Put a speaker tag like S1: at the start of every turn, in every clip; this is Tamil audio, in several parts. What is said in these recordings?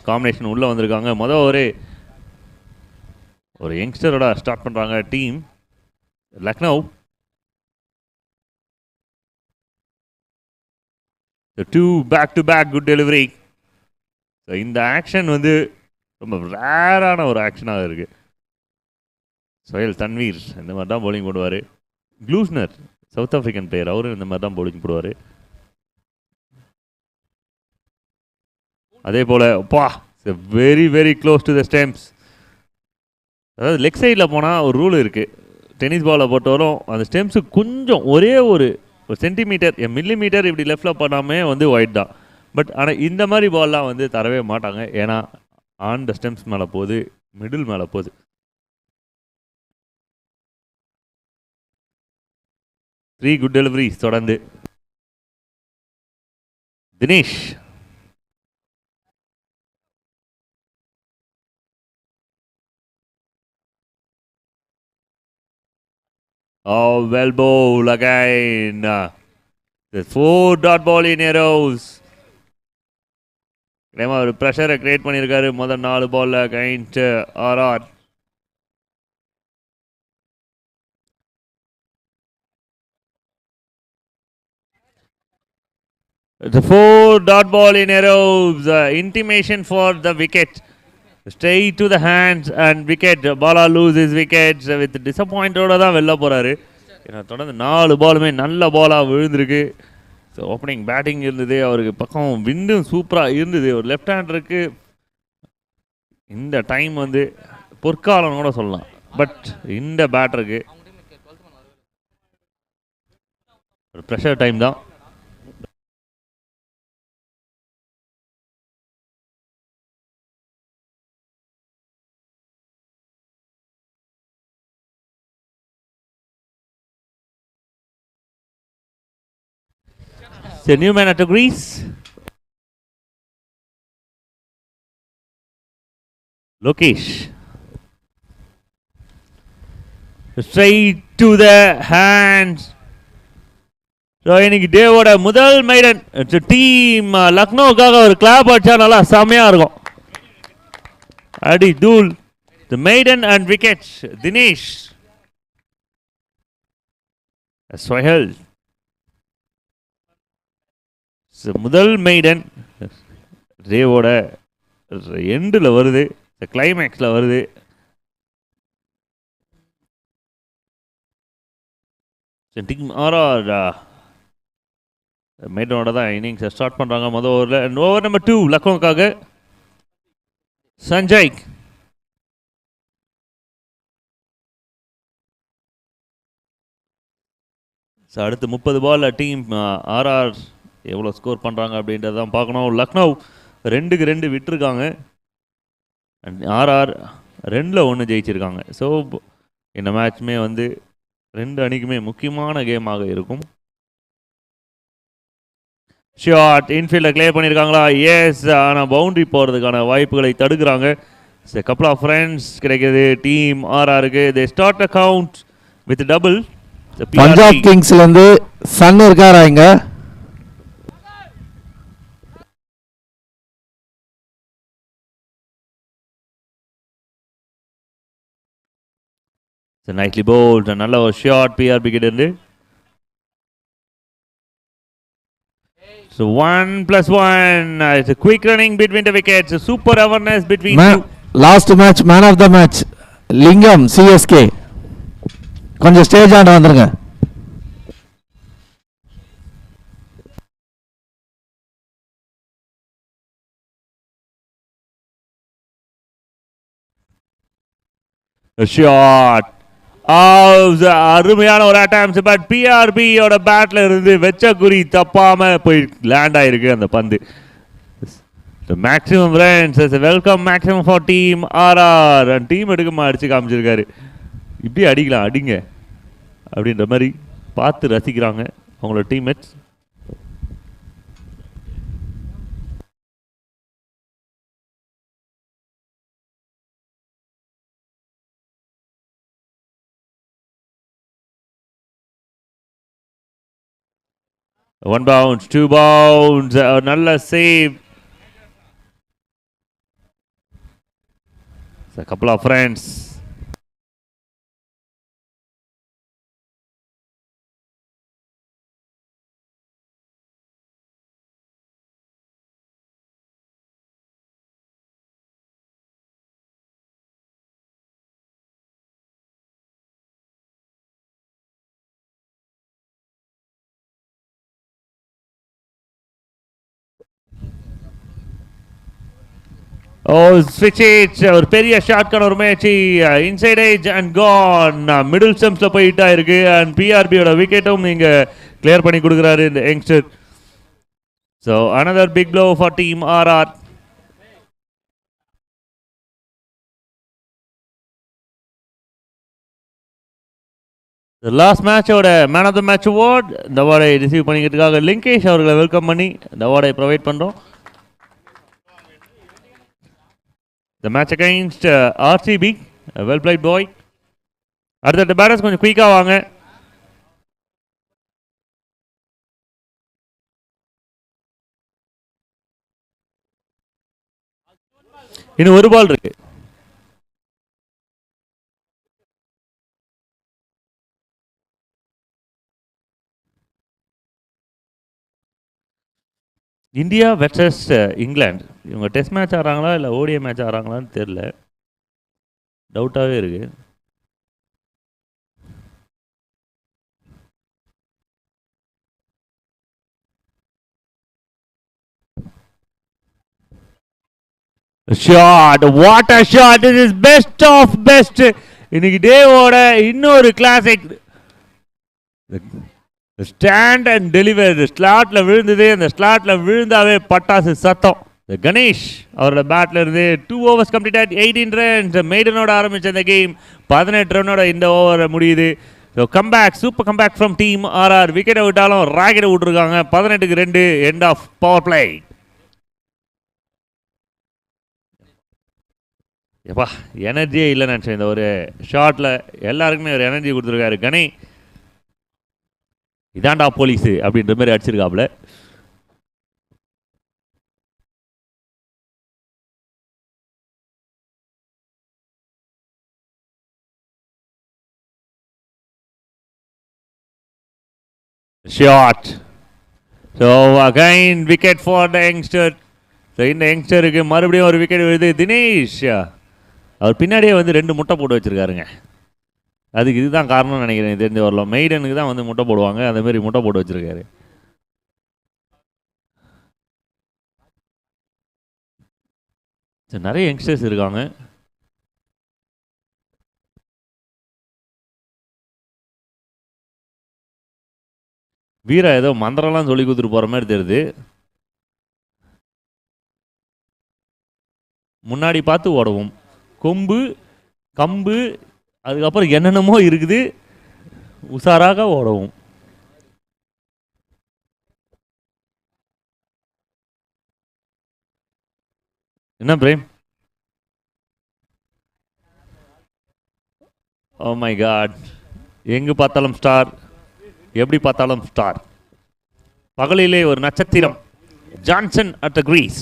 S1: காம்பினேஷன் உள்ளே வந்திருக்காங்க. மொதல் ஒரு யங்ஸ்டரோட ஸ்டார்ட் பண்ணுறாங்க team Lucknow. Two back to back good delivery. So இந்த ஆக்ஷன் வந்து ரொம்ப ரேரான ஒரு ஆக்ஷனாக இருக்குது. சோயல் தன்வீர் இந்த மாதிரி தான் பவுலிங் போடுவார். க்ளூஸ்னர் சவுத் ஆஃப்ரிக்கன் பிளேயர், அவரும் இந்த மாதிரி தான் பவுலிங் போடுவார். அதே போல் very very close to the stumps. அதாவது லெக் சைடில் போனால் ஒரு ரூல் இருக்குது, டென்னிஸ் பாலில் பொறுத்தவரும் அந்த ஸ்டெம்ஸுக்கு கொஞ்சம் ஒரே ஒரு சென்டிமீட்டர் மில்லிமீட்டர் இப்படி லெஃப்டில் பண்ணாமே வந்து ஒயிட் தான். பட் ஆனால் இந்த மாதிரி பால்லாம் வந்து தரவே மாட்டாங்க, ஏன்னா ஆன் த ஸ்டெம்ஸ் மேலே போகுது, மிடில் மேலே போகுது. த்ரீ குட் டெலிவரிஸ் தொடர்ந்து. Dinesh well bowled again. The 4 dot ball in arrows. ஒரு ப்ரெஷரை கிரியேட் பண்ணியிருக்காரு முதல் 4 பால்ல against RR. The 4 dot ball in arrows. Intimation for the wicket. Straight to the hands and wicket. Bala loses wickets with disappointed தான் வெளில போறாரு. ஏன்னா தொடர்ந்து 4 பாலுமே நல்ல பாலாக விழுந்திருக்கு. ஸோ ஓப்பனிங் பேட்டிங் இருந்தது, அவருக்கு பக்கம் விண்டும் சூப்பராக இருந்தது. ஒரு லெஃப்ட் ஹேண்டருக்கு இந்த டைம் வந்து பொற்காலம் கூட சொல்லலாம். பட் இந்த பேட்டருக்கு ஒரு ப்ரெஷர் டைம் தான். The new man at Greece. Lokesh. Straight to the hands. So இன்னைக்கு டேவோட முதல் மைடன் டீம் லக்னோவுக்காக ஒரு கிளாப் அடிச்சா நல்லா செம்மையாக இருக்கும். அடி தூள். The maiden and wickets. Dinesh. Sohail. முதல் மெய்டன் ரேவோட எண்டில் வருது, கிளைமேக்ஸில் வருது. டீம் ஆர்ஆர் மெய்டனோட தான் இன்னிங்ஸை ஸ்டார்ட் பண்ணுறாங்க முதல் ஓவரில். ஓவர் நம்பர் 2 லக்னோவுக்காக சஞ்சய். ஸோ அடுத்து 30 பாலில் டீம் ஆர்ஆர் எவ்வளோ ஸ்கோர் பண்ணுறாங்க அப்படின்றத தான் பார்க்கணும். லக்னோ 2-2 விட்டுருக்காங்க, ஆர்ஆர் 2-1 ஜெயிச்சிருக்காங்க. ஸோ இந்த மேட்ச்மே வந்து 2 அணிக்குமே முக்கியமான கேமாக இருக்கும். ஷாட் இன்ஃபீல்டை கிளியர் பண்ணியிருக்காங்களா? எஸ், ஆனால் பவுண்டரி போகிறதுக்கான வாய்ப்புகளை தடுக்கிறாங்க. கப்புள் ஆஃப் ரன்ஸ் கிடைக்கிது டீம் ஆர்ஆருக்கு. They start a count with double.
S2: Punjab கிங்ஸ்லேருந்து சன் இருக்காரா இங்க?
S1: nicely bowled. நல்ல ஒரு ஷாட் பிஆர்பி கிட்ட இருந்து. So 1+1. It's a quick running between the wickets. Super awareness between two.
S2: Last match man of the match லிங்கம் சிஎஸ்கே. கொஞ்சம் ஸ்டேஜ் ஆண்ட வந்துருங்க.
S1: ஷாட் அருமையான ஒரு அட்டம்ப்ட். பட் பிஆர்பியோட பேட்ல இருந்து வெச்ச குறி தப்பாம போய் லேண்ட் ஆயிருக்கு அந்த பந்து. Maximum runs, welcome maximum for team RR. Team எடுக்கமா அடிச்சு காமிச்சிருக்காரு. இப்படி அடிக்கலாம், அடிங்க அப்படின்ற மாதிரி பார்த்து ரசிக்கிறாங்க அவங்களோட டீம்மேட்ஸ். One bounce, 2 bounce, நல்ல save. a couple of friends. Oh, switch it. ஒரு பெரிய ஷாட்கான ஒரு முயற்சி inside edge and gone middle ஸ்டம்ப்ஸ்ல போயிட்டா இருக்கு அண்ட் பிஆர்பியோட விக்கெட்டும் இங்க கிளியர் பண்ணி கொடுக்குறாரு இந்த youngster. So another big blow for team RR. Last மேட்சோட man of the match award இந்த அவார்டை ரிசீவ் பண்ணிக்கிறதுக்காக லிங்கேஷ் அவர்களை வெல்கம் பண்ணி இந்த அவார்டை ப்ரொவைட் பண்ணுறோம். The match against RCB, well played boy. அடுத்த பேட்டர்ஸ் கொஞ்சம் குயிக்காக வாங்க. இன்னும் ஒரு பால் இருக்கு. இந்தியா வெர்சஸ் இங்கிலாந்து இவங்க டெஸ்ட் மேட்ச் ஆடுறாங்களா இல்லை ஓடிஐ மேட்ச் ஆடுறாங்களான்னு தெரில, டவுட்டாகவே இருக்கு. Shot, what a shot, this is best of best. இன்னைக்கு டேவோட இன்னொரு கிளாசிக். ஸ்டாண்ட் அண்ட் டெலிவர் ஸ்லாட்ல விழுந்தது, அந்த ஸ்லாட்ல விழுந்தாவே பட்டாசு சத்தம். கணேஷ் அவரோட பேட்ல இருந்து 2 overs கம்ப்ளீட்டட் 18 runs. மெய்டனோட ஆரம்பிச்ச இந்த கேம் 18 ரன்னோட இந்த ஓவர் முடியுது. So comeback, super comeback from team RR. விக்கெட்டை விட்டாலும் ராக்கெட்டை விட்டுருக்காங்க. 18க்கு 2 எண்ட் ஆஃப் பவர் பிளே. எப்பா எனர்ஜியே இல்லைன்னு நினச்சேன் இந்த ஒரு ஷாட்டில். எல்லாருக்குமே ஒரு எனர்ஜி கொடுத்துருக்காரு கணே. இதாண்டா போலீஸு அப்படின்ற மாதிரி அடிச்சிருக்காப்புல. Shot. So again wicket for the youngster. So இந்த யங்ஸ்டருக்கு மறுபடியும் ஒரு விக்கெட் விழுது. தினேஷ் அவர் பின்னாடியே வந்து 2 முட்டை போட்டு வச்சுருக்காருங்க. அதுக்கு இதுதான் காரணம்னு நினைக்கிறேன். தெரிஞ்ச வரலாம் மெய்டனுக்கு தான் வந்து முட்டை போடுவாங்க, அந்த மாதிரி முட்டை போட்டு வச்சுருக்காரு. நிறைய யங்ஸ்டர்ஸ் இருக்காங்க. வீரா ஏதோ மந்திரம்லாம் சொல்லி கொடுத்துட்டு போகிற மாதிரி தெரியுது. முன்னாடி பார்த்து ஓடவும், கொம்பு கம்பு அதுக்கப்புறம் என்னென்னமோ இருக்குது, உஷாராக ஓடவும். என்ன பிரேம்? ஓ மை காட், எங்கு பார்த்தாலும் ஸ்டார், எப்படி பார்த்தாலும் ஸ்டார். பகலிலே ஒரு நட்சத்திரம். Johnson at the crease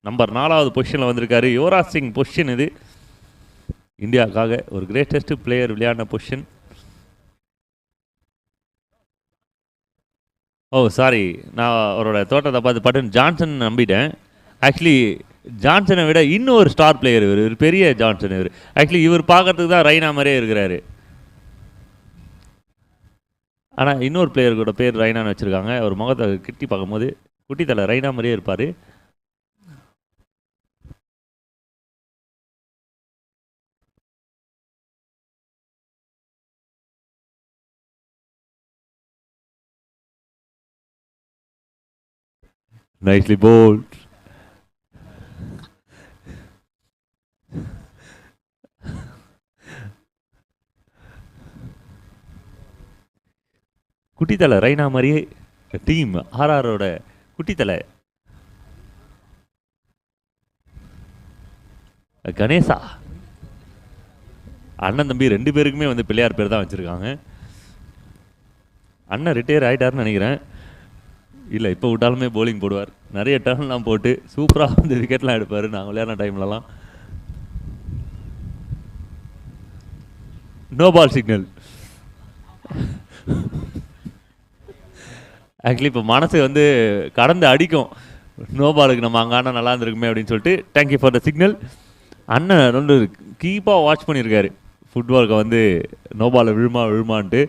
S1: number 4வது பொசிஷனில் வந்திருக்காரு. யுவராஜ் சிங் பொசிஷன் இது. இந்தியாவுக்காக ஒரு கிரேட்டஸ்ட் பிளேயர் விளையாடின பொசிஷன். ஓ சாரி, நான் அவரோட தோட்டத்தை பார்த்து பட்டன் ஜான்சன் நம்பிட்டேன். ஆக்சுவலி ஜான்சனை விட இன்னொரு ஸ்டார் பிளேயர் இவர், ஒரு பெரிய ஜான்சன் இவர். ஆக்சுவலி இவர் பார்க்கறதுக்கு தான் ரைனா மாதிரியே இருக்கிறாரு. ஆனால் இன்னொரு பிளேயர் கூட பேர் ரைனான்னு வச்சுருக்காங்க. அவர் முகத்தை கிட்டி பார்க்கும்போது குட்டி தலை ரைனா மாதிரியே இருப்பார். Nicely bowled. குட்டித்தலை ரைனா மாதிரியே டீம் ஆர்ஆரோட குட்டித்தலை கணேசா. அண்ணன் தம்பி 2 பேருக்குமே வந்து பிள்ளையார் பேர் தான் வச்சுருக்காங்க. அண்ணன் ரிட்டையர் ஆகிட்டாருன்னு நினைக்கிறேன். இல்லை இப்போ விட்டாலுமே போலிங் போடுவார். நிறைய டர்ன்லாம் போட்டு சூப்பராக வந்து விக்கெட்லாம் எடுப்பார் நாங்கள் விளையாடின டைம்லலாம். No ball signal. ஆக்சுவலி இப்போ மனசு வந்து கடந்து அடிக்கும், நோ பாலுக்கு நம்ம அங்கே ஆனால் நல்லா இருந்திருக்குமே அப்படின்னு சொல்லிட்டு. Thank you for the signal. அண்ணன் ரெண்டு கீப்பாக வாட்ச் பண்ணியிருக்காரு ஃபுட்பாலுக்கு வந்து நோ பால் விழுமான்ட்டு.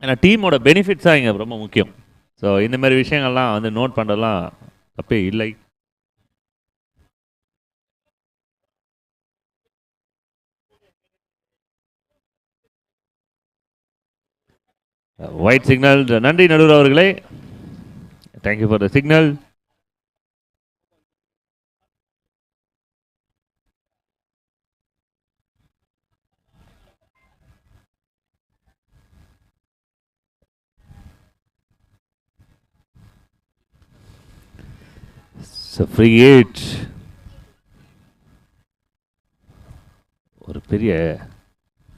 S1: ஏன்னா டீமோட பெனிஃபிட்ஸ் தான் இங்கே ரொம்ப முக்கியம். ஸோ இந்த மாதிரி விஷயங்கள்லாம் வந்து நோட் பண்ணுறதுலாம் தப்பே இல்லை. White signal. நன்றி நடுவர் அவர்களே, thank you for the signal. Free hit. ஒரு பெரிய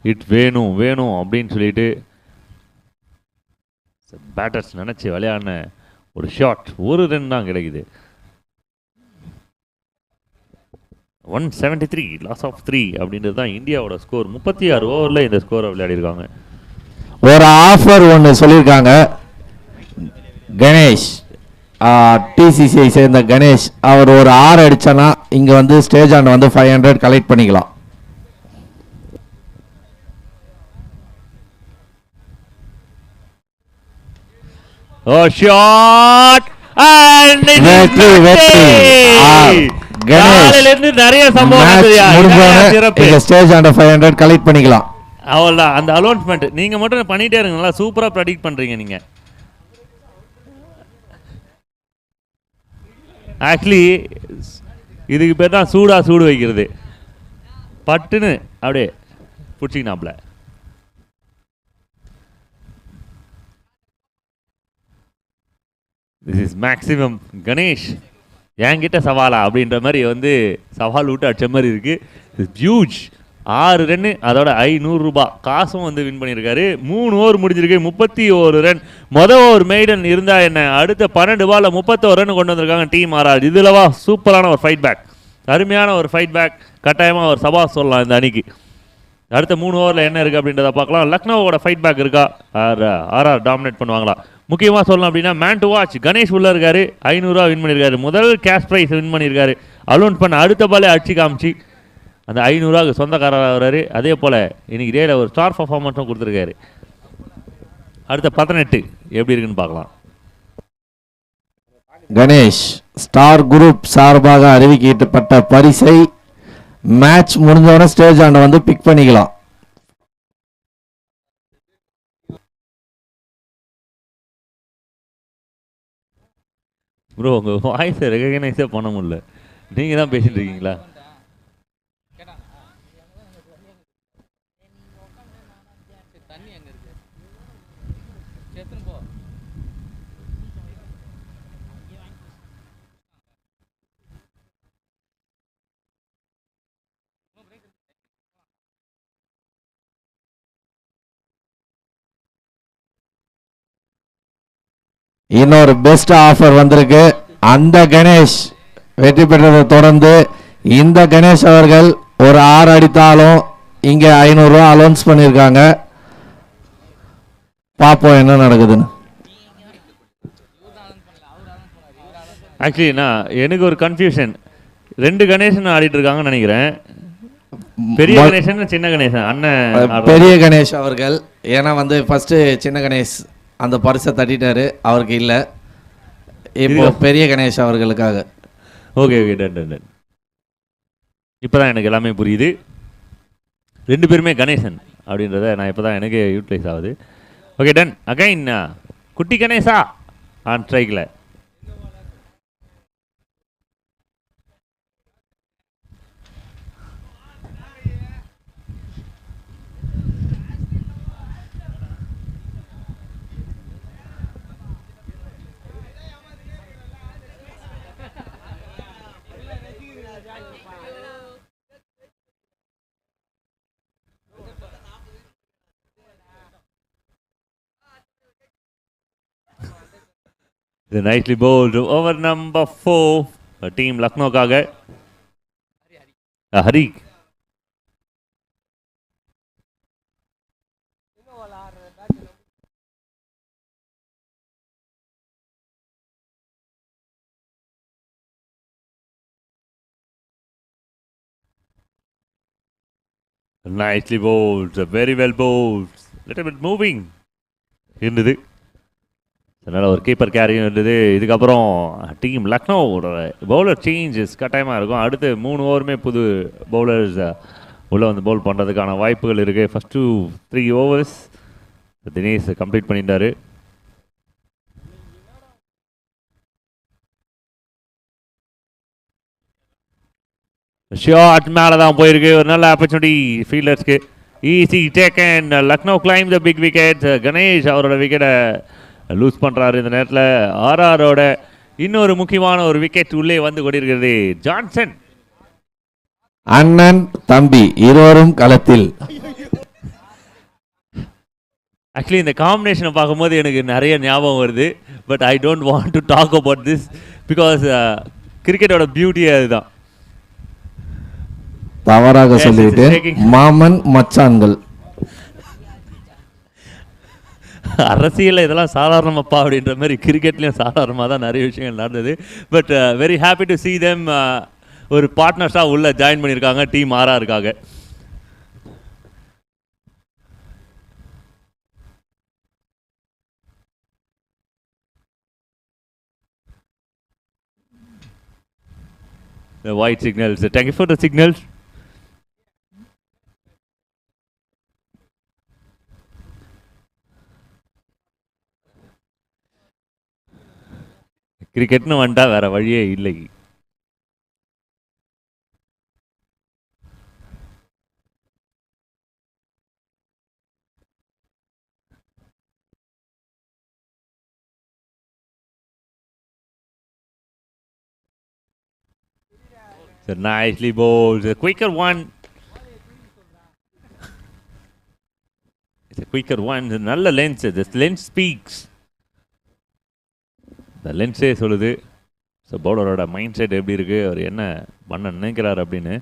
S1: ஹிட் வேணும் வேணும் அப்படின்னு சொல்லிட்டு பேட்டர்ஸ் நினச்சி விளையாடின ஒரு ஷாட், ஒரு ரன் தான் கிடைக்குது. 173 லாஸ் ஆஃப் 3 அப்படின்றது தான் இந்தியாவோட ஸ்கோர். 36 ஓவரில் இந்த ஸ்கோரை விளையாடிருக்காங்க.
S2: ஒரு ஆஃபர் ஒன்று சொல்லியிருக்காங்க. கணேஷ், டிசிசிஐ சேர்ந்த கணேஷ், அவர் ஒரு 6 அடிச்சானா இங்கே வந்து ஸ்டேஜ் ஆண்ட வந்து 500 கலெக்ட் பண்ணிக்கலாம்.
S1: ஓ ஷாட் அண்ட்
S2: வெற்றி வெற்றி.
S1: கணேஷ் நிறைய சம்பவம்
S2: ஸ்டேஜ் ஆண்ட 500 கலெக்ட் பண்ணிக்கலாம்.
S1: அவ்வளோதான் அந்த அலௌன்ஸ்மெண்ட். நீங்கள் மட்டும் பண்ணிட்டே இருங்க, நல்லா சூப்பராக ப்ரெடிக்ட் பண்ணுறீங்க நீங்கள். ஆக்சுவலி இதுக்கு பேர் தான் சூடு வைக்கிறது. பட்டுன்னு அப்படியே பிடிச்சிங்கனாப்ல. This is maximum. கணேஷ் என்கிட்ட சவாலா அப்படின்ற மாதிரி வந்து சவால் விட்டு அடிச்ச மாதிரி இருக்குது. ஹியூஜ் 6 ரன்னு, அதோட 500 ரூபாய் காசும் வந்து வின் பண்ணியிருக்காரு. 3 ஓவர் முடிஞ்சிருக்கு, 31 ரன். மொதல் ஓவர் மெய்டன் இருந்தால் என்ன, அடுத்த 12 பாலில் 31 ரன் கொண்டு வந்திருக்காங்க டீம் ஆர்ஆர். இதுலவா சூப்பரான ஒரு ஃபைட் பேக், அருமையான ஒரு ஃபைட் பேக். கட்டாயமாக ஒரு சபா சொல்லலாம் இந்த அணிக்கு. அடுத்த 3 ஓவரில் என்ன இருக்குது அப்படின்றத பார்க்கலாம். லக்னோவோட ஃபைட் பேக் இருக்கா, ஆர்ஆர் டாமினேட் பண்ணுவாங்களா? முக்கியமாக சொல்லணும் அப்படின்னா மேன் டு வாட்ச் கணேஷ் உள்ளே இருக்காரு. 500 ரூபா வின் பண்ணியிருக்காரு. முதல் கேஷ் ப்ரைஸ் வின் பண்ணியிருக்காரு. அலௌன்ஸ் பண்ண அடுத்த பாலே அடிச்சு காமிச்சு அந்த 500 ரூபாய்க்கு சொந்தக்காரராக வர்றாரு. அதே போல் இன்னைக்கு டேயில் ஒரு ஸ்டார் பர்ஃபார்மன்ஸும் கொடுத்துருக்காரு. அடுத்த 18 எப்படி இருக்குன்னு பார்க்கலாம்.
S2: கணேஷ் ஸ்டார் குரூப் சார்பாக அறிவிக்கப்பட்ட பரிசை மேட்ச் முடிஞ்சவன ஸ்டேஜ் ஆண்ட வந்து பிக் பண்ணிக்கலாம்.
S1: ப்ரோ உங்கள் வாய்ஸை ரெகக்னைஸே பண்ண முடியல, நீங்கள் தான் பேசிட்டு இருக்கீங்களா?
S2: இன்னொரு பெஸ்ட் ஆஃபர் வந்திருக்கு. அந்த கணேஷ் வெற்றி பெற்றதை தொடர்ந்து இந்த கணேஷ் அவர்கள் ஒரு 6 அடித்தாலும் இங்க 500 ரூபா அலௌன்ஸ் பண்ணியிருக்காங்க. பார்ப்போம் என்ன நடக்குதுன்னு.
S1: ஆக்சுவலி எனக்கு ஒரு கன்ஃபியூஷன், 2 கணேசன் ஆடிட்டு இருக்காங்கன்னு நினைக்கிறேன். பெரிய கணேசன் சின்ன கணேசன். அண்ணன்
S2: பெரிய கணேஷ் அவர்கள், ஏன்னா வந்து ஃபர்ஸ்ட் சின்ன கணேஷ் அந்த பரிசை தட்டிட்டாரு, அவருக்கு இல்லை. இப்போ பெரிய கணேஷ் அவர்களுக்காக.
S1: Okay okay done done done. இப்போ தான் எனக்கு எல்லாமே புரியுது. 2 பேருமே கணேசன் அப்படின்றத நான் இப்போ தான் எனக்கு யூட்டிலைஸ் ஆகுது. Okay done. அகைன் குட்டி கணேசா ஆன் ஸ்ட்ரைக்கில். Nicely bowled over number 4 team லக்னோக்காக Hari. Nicely bowled, very well bowled. Little bit moving இருந்தது. அதனால் ஒரு கீப்பர் கேரியும் இருந்தது. இதுக்கப்புறம் டீம் லக்னோவோட பவுலர் சேஞ்சஸ் கட்டாயமாக இருக்கும். அடுத்து 3 ஓவருமே புது பவுலர்ஸ் உள்ளே வந்து பவுல் பண்ணுறதுக்கான வாய்ப்புகள் இருக்குது. ஃபஸ்ட்டு 3 overs தினேஷ் கம்ப்ளீட் பண்ணிட்டாரு. ஷார்ட் மேலே தான் போயிருக்கு. ஒரு நல்ல ஆப்பர்ச்சுனிட்டி ஃபீல்டர்ஸ்க்கு. Easy taken. Lucknow claim the big wicket. Ganesh அவரோட விக்கெட்டை லூஸ் பண்ணுறாரு. இந்த நேரத்தில் ஆர்ஆரோட இன்னொரு முக்கியமான ஒரு விக்கெட் உள்ளே வந்து கொண்டிருக்கிறது. ஜான்சன்
S2: அண்ணன் தம்பி இருவரும் களத்தில்.
S1: ஆக்சுவலி இந்த காம்பினேஷனை பார்க்கும்போது எனக்கு நிறைய ஞாபகம் வருது. But I don't want to talk about this because கிரிக்கெட்டோட பியூட்டியே அதுதான்.
S2: தவறாக சொல்லிவிட்டு மாமன் மச்சான்கள்.
S1: அரசியலில் இதெல்லாம் சாதாரணமாப்பா அப்படின்ற மாதிரி கிரிக்கெட்லேயும் சாதாரணமாக தான் நிறைய விஷயங்கள் நடந்தது. But very happy to see them ஒரு பார்ட்னர்ஸாக உள்ளே ஜாயின் பண்ணியிருக்காங்க டீம் ஆர்ஆருக்காக. The white signals. Thank you for the signals. கிரிக்கெட்னு வந்துட்டா வேற வழியே இல்லை. So nicely bowled. A quicker one. It's a quicker one. நல்ல lens. The lens speaks. The lensே சொல்லுது. ஸோ பவுலரோட மைண்ட் செட் எப்படி இருக்கு, அவர் என்ன பண்ண நினைக்கிறார் அப்படின்னு.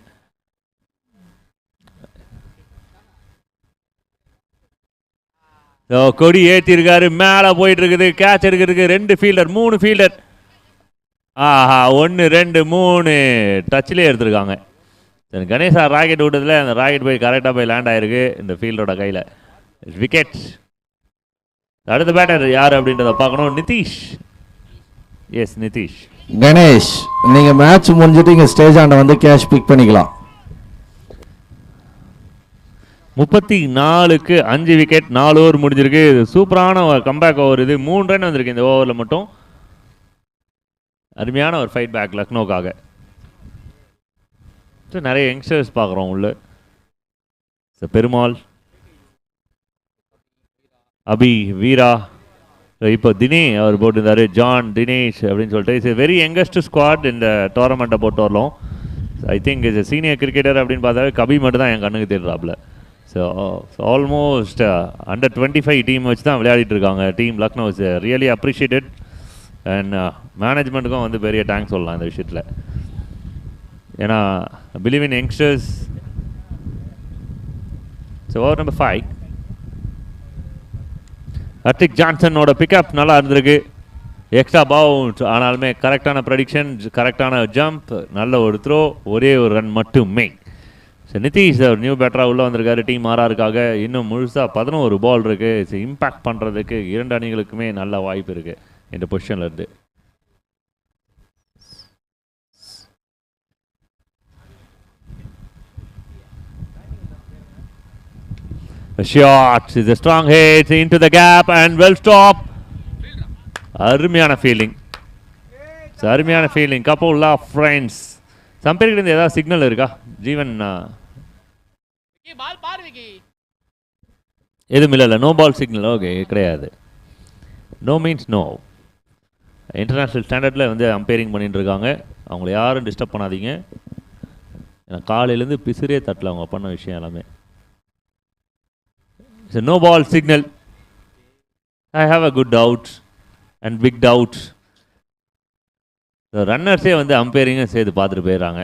S1: ஸோ கொடி ஏற்றிருக்காரு, மேலே போயிட்டு இருக்குது. கேட்ச் எடுக்கிறதுக்கு 2 ஃபீல்டர் 3 ஃபீல்டர். ஆஹா 1 2 3 டச்சிலே எடுத்திருக்காங்க. கணேசா ராக்கெட் விட்டதில் அந்த ராக்கெட் போய் கரெக்டாக போய் லேண்ட் ஆகிருக்கு இந்த ஃபீல்டோட கையில். விக்கெட். அடுத்த பேட்டர் யார் அப்படின்றத பார்க்கணும். நிதிஷ். எஸ் நிதிஷ்.
S2: கணேஷ் நீங்க மேட்ச் முடிஞ்சிட்டு இங்க ஸ்டேஜ் ஆண்ட வந்து கேஷ் பிக் பண்ணிக்கலாம்.
S1: 34க்கு 5 விக்கெட், 4 ஓவர் முடிஞ்சிருக்கு. சூப்பரான கம்பேக் ஓவர் இது. 3 ரன் வந்திருக்கு இந்த ஓவரில் மட்டும். அருமையான ஒரு ஃபைட் பேக் லக்னோக்காக. நிறைய யங்ஸ்டர்ஸ் பார்க்குறோம் உள்ள. பெருமாள், அபி, வீரா, இப்போ தினே அவர் போட்டிருந்தாரு. ஜான், தினேஷ் அப்படின்னு சொல்லிட்டு இட்ஸ் வெரி யங்கஸ்ட் ஸ்குவாட் இந்த டோர்னமெண்ட்டை பொறுத்த வரலும். I think is senior cricketer அப்படின்னு பார்த்தாவே கபி மட்டும் தான் என் கண்ணுக்கு தெரியுறாப்புல. ஸோ ஆல்மோஸ்ட் அண்டர் 25 டீம் வச்சு தான் விளையாடிட்டு இருக்காங்க. Team Lucknow is really appreciated and மேனேஜ்மெண்ட்டுக்கும் வந்து பெரிய தேங்க்ஸ் சொல்லலாம் இந்த விஷயத்தில். ஏன்னா believe in youngsters. So over number 5 Hardik ஜான்சனோட பிக்கப் நல்லா இருந்திருக்கு. எக்ஸ்ட்ரா பவுன்ஸ் ஆனாலுமே கரெக்டான ப்ரெடிக்ஷன், கரெக்டான ஜம்ப், நல்ல ஒரு த்ரோ, ஒரே ஒரு ரன் மட்டுமே. ஸோ நிதிஷ் ஒரு நியூ பேட்டராக உள்ளே வந்திருக்காரு டீம் ஆர்ஆருக்காக. இன்னும் முழுசாக 11 பால் இருக்குது. இம்பேக்ட் பண்ணுறதுக்கு 2 அணிகளுக்குமே நல்ல வாய்ப்பு இருக்குது இந்த பொசிஷனில் இருந்து. A shot is a strong hit into the gap and well stop. அருமையான ஃபீலிங். அருமையான feeling. couple of friends. some பேருக்கு இருந்து ஏதாவது சிக்னல் இருக்கா ஜீவன்? எதுவும் இல்லை. No ball signal. ஓகே கிடையாது. No means no. இன்டர்நேஷ்னல் ஸ்டாண்டர்டில் வந்து அம்பையரிங் பண்ணிட்டு இருக்காங்க. அவங்கள யாரும் டிஸ்டர்ப் பண்ணாதீங்க. ஏன்னா காலையிலேருந்து பிசிறே தட்டல அவங்க பண்ண விஷயம் எல்லாமே. It's a no ball signal. I have a good doubt and big doubt. The runners வந்து அம்பையரிங்க சேர்த்து பார்த்துட்டு போயிடுறாங்க.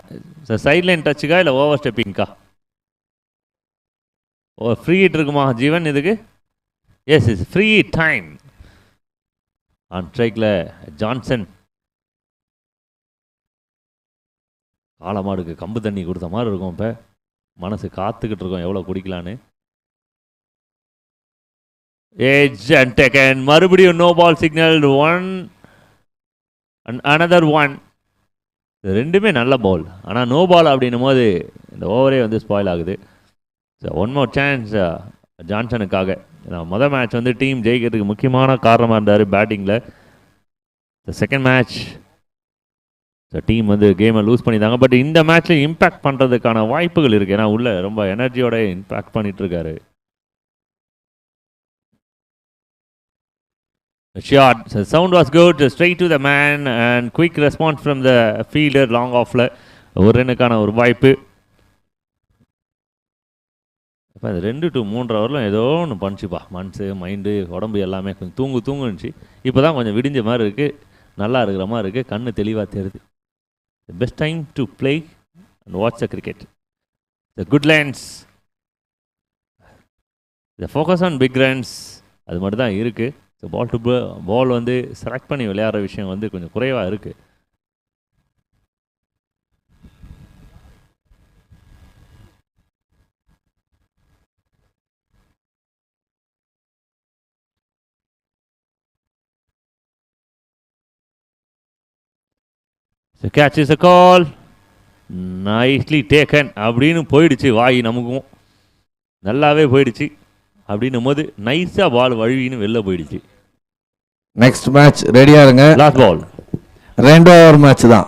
S1: ஸோ சைட் லைன் டச்சுக்கா இல்லை ஓவர் ஸ்டெப்பிங்க்கா? ஓ ஃப்ரீ ஹிட் இருக்குமா ஜீவன் இதுக்கு? Yes is free time. On ஸ்ட்ரைக்கில் ஜான்சன். காலமாடுக்கு கம்பு தண்ணி கொடுத்த மாதிரி இருக்கும் இப்போ. மனசு காத்துக்கிட்டு இருக்கோம் எவ்வளோ குடிக்கலான்னு. ஏஜ் அண்ட் டெக்கன் மறுபடியும் no ball signal. 1 and another 1. ரெண்டுமே நல்ல பால். ஆனால் நோ பால் அப்படின்னும் போது இந்த ஓவரே வந்து ஸ்பாயில் ஆகுது. ஸோ 1 more சான்ஸ் ஜான்சனுக்காக. மொதல் மேட்ச் வந்து டீம் ஜெயிக்கிறதுக்கு முக்கியமான காரணமாக இருந்தார் பேட்டிங்கில். செகண்ட் மேட்ச் டீம் வந்து கேமை லூஸ் பண்ணியிருந்தாங்க. பட் இந்த மேட்ச்சில் இம்பேக்ட் பண்ணுறதுக்கான வாய்ப்புகள் இருக்குது. ஏன்னா உள்ள ரொம்ப எனர்ஜியோட impact பண்ணிகிட்ருக்காரு. Shot. So sound was good. Straight to the man and quick response from the fielder. Long offல ஒரு ரன்னுக்கான ஒரு வாய்ப்பு. இப்போ அந்த 2 to 3 ஹவரில் ஏதோ ஒன்று பண்ணிச்சுப்பா. மனசு மைண்டு உடம்பு எல்லாமே கொஞ்சம் தூங்குனுச்சு. இப்போ தான் கொஞ்சம் விடிஞ்ச மாதிரி இருக்குது, நல்லா இருக்கிற மாதிரி இருக்குது, கண்ணு தெளிவாக தெரியுது. The best time to play and watch the cricket. The good lens. The focus on big runs. அது மட்டும் தான் இருக்குது. ஸோ பால் டு பால் வந்து செலக்ட் பண்ணி விளையாடுற விஷயம் வந்து கொஞ்சம் குறைவாக இருக்குது. So catch is a call. Nicely taken அப்படின்னு போயிடுச்சு. வாய் நமக்கும் நல்லாவே போயிடுச்சு. அப்படின்னும் போது நைஸாக பால் வழுவின்னு வெளில போயிடுச்சு.
S2: நெக்ஸ்ட் மேட்ச் ரெடியா இருங்க.
S1: லாஸ்ட் பால்
S2: 2 ஓவர் மேட்ச் தான்.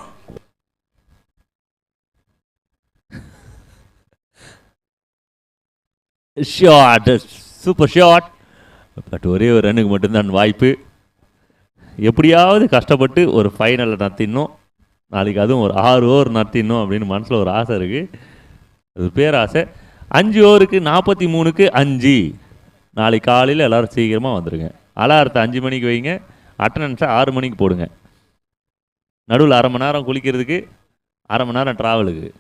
S1: Shot, super shot. பட் ஒரே ஒரு ரன்னுக்கு மட்டும்தான் வாய்ப்பு. எப்படியாவது கஷ்டப்பட்டு ஒரு ஃபைனலில் நடத்திடணும். நாளைக்கு அதுவும் ஒரு 6 ஓவர் நடத்திடணும் அப்படின்னு மனசில் ஒரு ஆசை இருக்குது. அது பேராசை. 5 ஓவருக்கு 43க்கு 5. நாளைக்கு காலையில் எல்லோரும் சீக்கிரமாக வந்துடுங்க. அலாரத்தை 5 மணிக்கு வைங்க. அட்டண்டன்ஸை 6 மணிக்கு போடுங்க. நடுவில் 1/2 மணி நேரம் குளிக்கிறதுக்கு, 1/2 மணி நேரம் ட்ராவலுக்கு.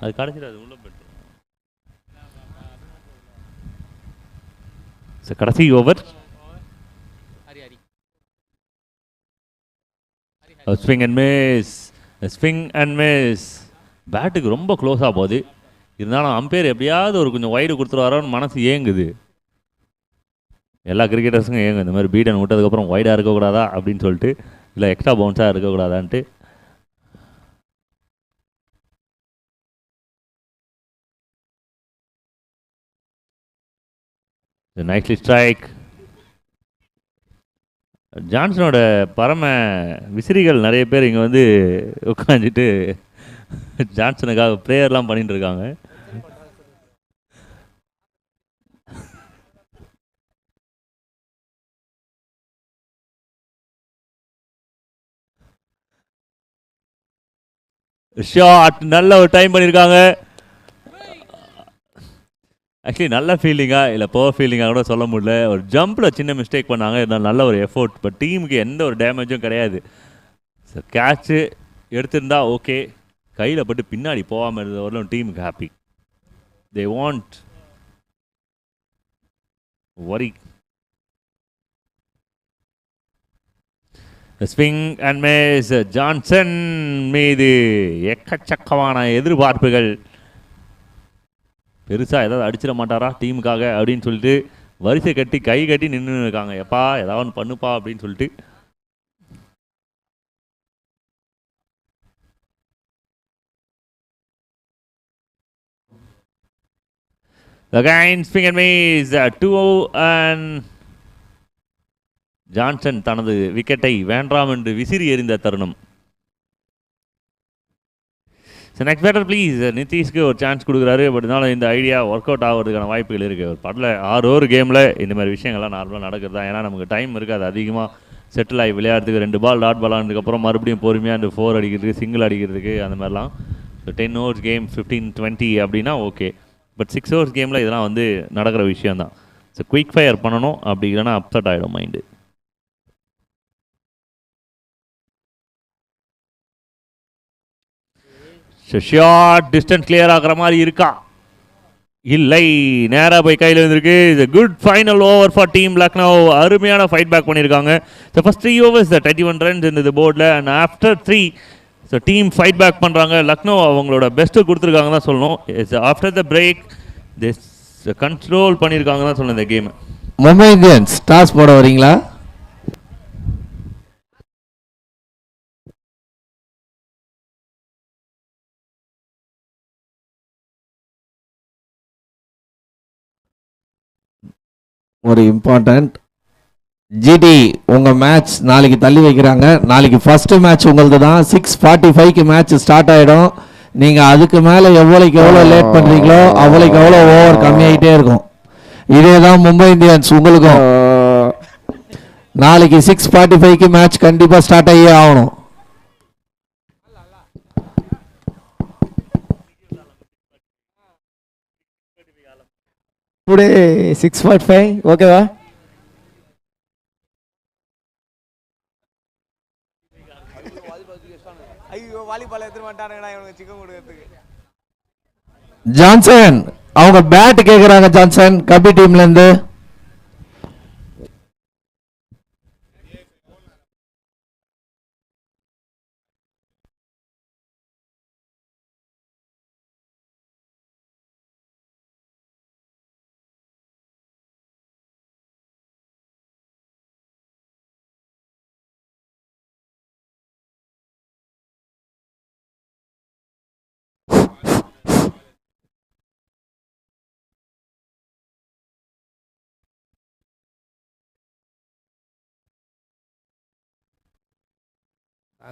S1: அது கடைசியில் அது உள்ள போய்ட்டு கடைசி over. Swing and miss, swing and miss. பேட்டுக்கு ரொம்ப க்ளோஸாக போகுது. இருந்தாலும் அம்பையர் எப்படியாவது ஒரு கொஞ்சம் வைடு கொடுத்துருவாரோன்னு மனசு ஏங்குது. எல்லா கிரிக்கெட்டர்ஸுக்கும் ஏங்கும் இந்த மாதிரி பீடன் விட்டதுக்கப்புறம் வைடாக இருக்கக்கூடாதா அப்படின்னு சொல்லிட்டு, இல்லை எக்ஸ்ட்ரா பவுன்ஸாக இருக்கக்கூடாதான்ட்டு. Nicely strike. ஜான்சனோட பரம விசிறிகள் நிறைய பேர் இங்கே வந்து உட்காந்துட்டு ஜான்சனுக்காக ப்ரேயர்லாம் பண்ணிட்டு இருக்காங்க. ஷாட், நல்ல ஒரு டைம் பண்ணியிருக்காங்க. ஆக்சுவலி நல்ல ஃபீலிங்காக இல்லை பவர் ஃபீலிங்காக கூட சொல்ல முடியல. ஒரு ஜம்பில் சின்ன மிஸ்டேக் பண்ணாங்க. இருந்தாலும் நல்ல ஒரு எஃபோர்ட். பட் டீமுக்கு எந்த ஒரு டேமேஜும் கிடையாது. ஸோ கேட்ச்சு எடுத்திருந்தா ஓகே, கையில் பட்டு பின்னாடி போகாமல் இருந்த வரலும் டீமுக்கு ஹாப்பி. தே வாண்ட் வரி. Swing and miss. ஜான்சன் மீது எக்கச்சக்கமான எதிர்பார்ப்புகள். பெருசாக ஏதாவது அடிச்சிட மாட்டாரா டீமுக்காக அப்படின்னு சொல்லிட்டு வரிசை கட்டி கை கட்டி நின்று இருக்காங்க. எப்பா ஏதாவது ஒன்று பண்ணுப்பா அப்படின்னு சொல்லிட்டு. Again swing and miss. 2 and Johnson தனது விக்கெட்டை வேண்டாம் என்று விசிறி எறிந்த தருணம். So next batter please. நிதிஷ்க்கு ஒரு சான்ஸ் கொடுக்குறாரு. பட் இருந்தாலும் இந்த ஐடியா ஒர்க் அவுட் ஆகிறதுக்கான வாய்ப்புகள் இருக்குது. ஒரு படல 6 ஓவர் கேமில் இந்த மாதிரி விஷயங்கள்லாம் நார்மலாக நடக்குது தான். ஏன்னா நமக்கு டைம் இருக்காது அதிகமாக செட்டில் ஆகி விளையாடுறதுக்கு. 2 பால் டாட் பால் ஆனதுக்கப்புறம் மறுபடியும் பொறுமையாக அந்த 4 அடிக்கிறதுக்கு, சிங்கிள் அடிக்கிறதுக்கு அந்த மாதிரிலாம். ஸோ 10 ஓவர்ஸ் கேம் 15-20 அப்படின்னா ஓகே. பட் 6 ஓவர்ஸ் கேமில் இதெல்லாம் வந்து நடக்கிற விஷயம் தான். ஸோ குயிக் ஃபயர் பண்ணணும். அப்படி இல்லைன்னா அப்செட் ஆகிடும் மைண்டு. ஷார்ட் டிஸ்டன்ஸ் கிளியர் ஆகிற மாதிரி இருக்கா? இல்லை, நேராக போய் கையில் வந்திருக்கு. இது good final over for team Lucknow. அருமையான ஃபைட் பேக் பண்ணியிருக்காங்க. ஸோ ஃபஸ்ட் 3 overs 31 runs இந்த போர்டில். And after 3 so team fight back பண்ணுறாங்க. லக்னோ அவங்களோட பெஸ்ட்டு கொடுத்துருக்காங்க தான் சொல்லணும். After the break this control பண்ணியிருக்காங்க தான் சொல்லணும் இந்த கேமை.
S2: மும்பை இந்தியன்ஸ் டாஸ் போட வரீங்களா? ஒரு இம்பார்ட்டன்ட் ஜிடி உங்கள் மேட்ச் நாளைக்கு தள்ளி வைக்கிறாங்க. நாளைக்கு ஃபஸ்ட்டு மேட்ச் உங்களது தான். 6:45க்கு மேட்ச் ஸ்டார்ட் ஆகிடும். நீங்கள் அதுக்கு மேலே எவ்வளோக்கு எவ்வளோ லேட் பண்ணுறீங்களோ அவ்வளோக்கு எவ்வளோ ஓவர் கம்மியாகிட்டே இருக்கும். இதே தான் மும்பை இந்தியன்ஸ் உங்களுக்கும். நாளைக்கு 6:45க்கு மேட்ச் கண்டிப்பாக ஸ்டார்ட் ஆகியே ஆகணும்.
S3: டுடே 6:45 ஓகேவா?
S2: ஜான்சன் அவங்க பேட் கேட்குறாங்க. ஜான்சன் கபடி டீம்லேருந்து.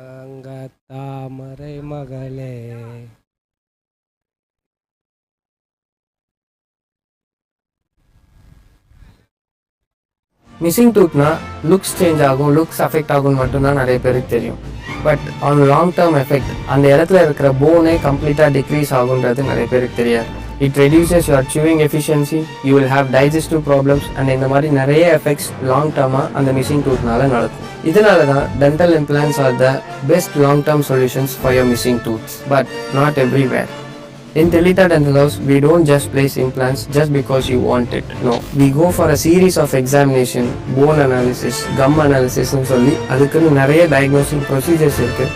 S4: அங்க தாமரை மகளே. மிஸ்ஸிங் டூத்னா லுக்ஸ் சேஞ்ச் ஆகும், லுக்ஸ் அஃபெக்ட் ஆகும் மட்டும்தான் நிறைய பேருக்கு தெரியும். But on long term effect அந்த இடத்துல இருக்கிற போனே கம்ப்ளீட்டாக டிக்ரீஸ் ஆகுன்றது நிறைய பேருக்கு தெரியாது. It reduces your chewing efficiency, you will have digestive problems and இந்த மாதிரி நிறைய எஃபெக்ட்ஸ் லாங் டேர்மாக அந்த மிஸ்ஸிங் டூத்னால நடக்கும். இதனால தான் dental implants are the best long term solutions for your missing tooth, but not everywhere. In Telita Dental House, we don't just place implants just because you want it. No, we go for a series of examination, bone analysis, gum analysis னு சொல்லி அதுக்குன்னு நிறைய diagnostic procedures இருக்கு.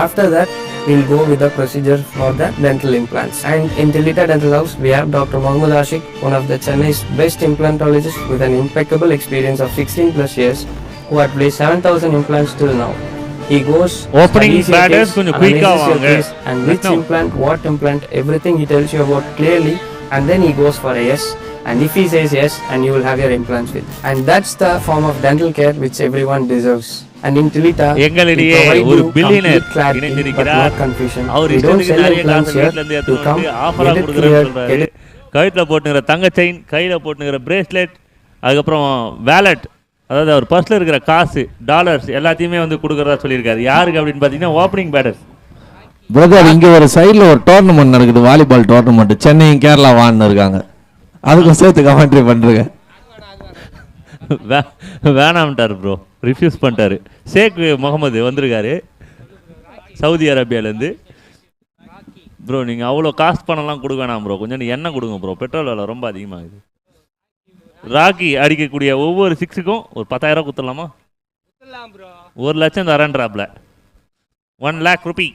S4: After that, we'll go with the procedure for the dental implants. And in Telita Dental House, we have Dr. Mohammad Ashik, one of the Chennai's best implantologists with an impeccable experience of 16 plus years, who had placed 7,000 implants till now. He goes
S1: Opening
S4: studies your
S1: batters
S4: case,
S1: கொஞ்சம்
S4: analyzes
S1: quick-ஆ
S4: your
S1: வாங்க.
S4: case, and which
S1: Now.
S4: implant, what implant, everything he tells you about clearly, and then he goes for a yes. And if he says yes, and you will have your implants with. And that's the form of dental care which everyone deserves. And in Telita, we
S1: எங்களிடையே
S4: provide
S1: ஒரு
S4: you
S1: billionaire
S4: complete clarity but
S1: இணைந்திருக்கிறார்.
S4: not confusion.
S1: அவர்
S4: We don't
S1: இஷ்டத்துக்கு
S4: sell
S1: நிறைய
S4: implants
S1: காசு
S4: here.
S1: வீட்ல இருந்து
S4: You
S1: எடுத்துட்டு
S4: come,
S1: வந்து ஆஃபரா
S4: get it
S1: கொடுக்குறேன்னு
S4: cleared,
S1: சொல்றாரு.
S4: get it.
S1: கழுத்துல போட்டுங்கிற தங்க செயின், கையில போட்டுங்கிற பிரேஸ்லெட், அதுக்கப்புறம் வேலட், அதாவது அவர் பர்ஸ்ல இருக்கிற காசு, டாலர்ஸ் எல்லாத்தையுமே வந்து கொடுக்குறதா சொல்லியிருக்காரு. யாருக்கு அப்படின்னு பார்த்தீங்கன்னா ஓப்பனிங் பேட்டர்ஸ்.
S2: பிரதர் இங்கே ஒரு சைடில் ஒரு டோர்னமெண்ட் நடக்குது, வாலிபால் டோர்னமெண்ட். சென்னையும் கேரளா வான்னு இருக்காங்க. அதுக்கும் சேர்த்து கமெண்ட்ரி பண்ணுறேங்க.
S1: வேணாம்ட்டார் ப்ரோ, ரிஃப்யூஸ் பண்ணிட்டாரு. ஷேக் முகமது வந்திருக்காரு சவுதி அரேபியாவிலேருந்து. ப்ரோ நீங்கள் அவ்வளோ காஸ்ட் பணம்லாம் கொடுக்க வேணாம் ப்ரோ, கொஞ்சம் எண்ணெய் கொடுங்க ப்ரோ, பெட்ரோல் விலை ரொம்ப அதிகமாகுது. ராக்கி அடிக்கக்கூடிய ஒவ்வொரு சிக்ஸுக்கும் ஒரு 10,000 குத்துடலாமா? 1,00,000 தரேன்றாப்ல. 1,00,000 ரூபி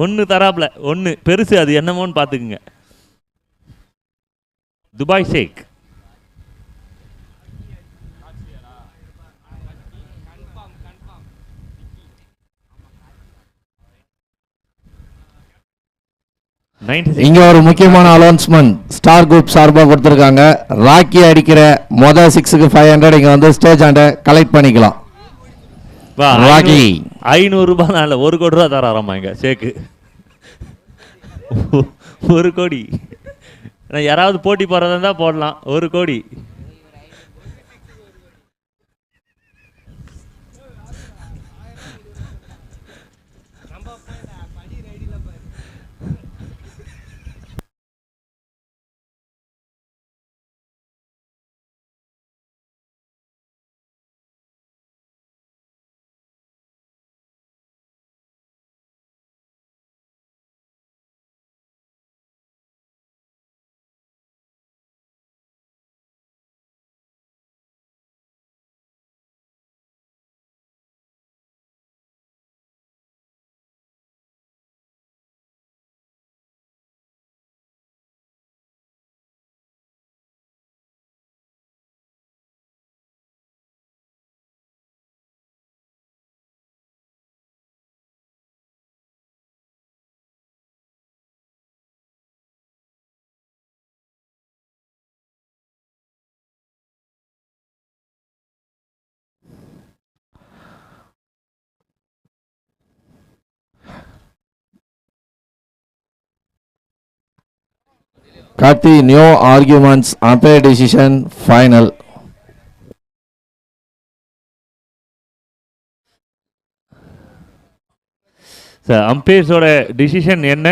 S1: ஒன்று தராப்ல. ஒன்று பெருசு, அது என்னமோன்னு பார்த்துக்குங்க. துபாய் ஷேக்.
S2: இங்க ஒரு முக்கியமான அனௌன்ஸ்மெண்ட் ஸ்டார் குரூப் சார்பாக கொடுத்துருக்காங்க. ராக்கி அடிக்கிற மொதல் 6க்கு 500 இங்க வந்து ஸ்டேஜ் ஆண்ட கலெக்ட் பண்ணிக்கலாம். ராக்கி
S1: 500 ரூபாய் நாள் 1 கோடி ரூபா தராராமா இங்க ஷேக்கு. 1 கோடி. யாராவது போட்டி போறதா இருந்தா போடலாம். 1 கோடி.
S2: Karthi, new arguments, umpire decision, final.
S1: Sir அம்பையர்ஸோட டிசிஷன் என்ன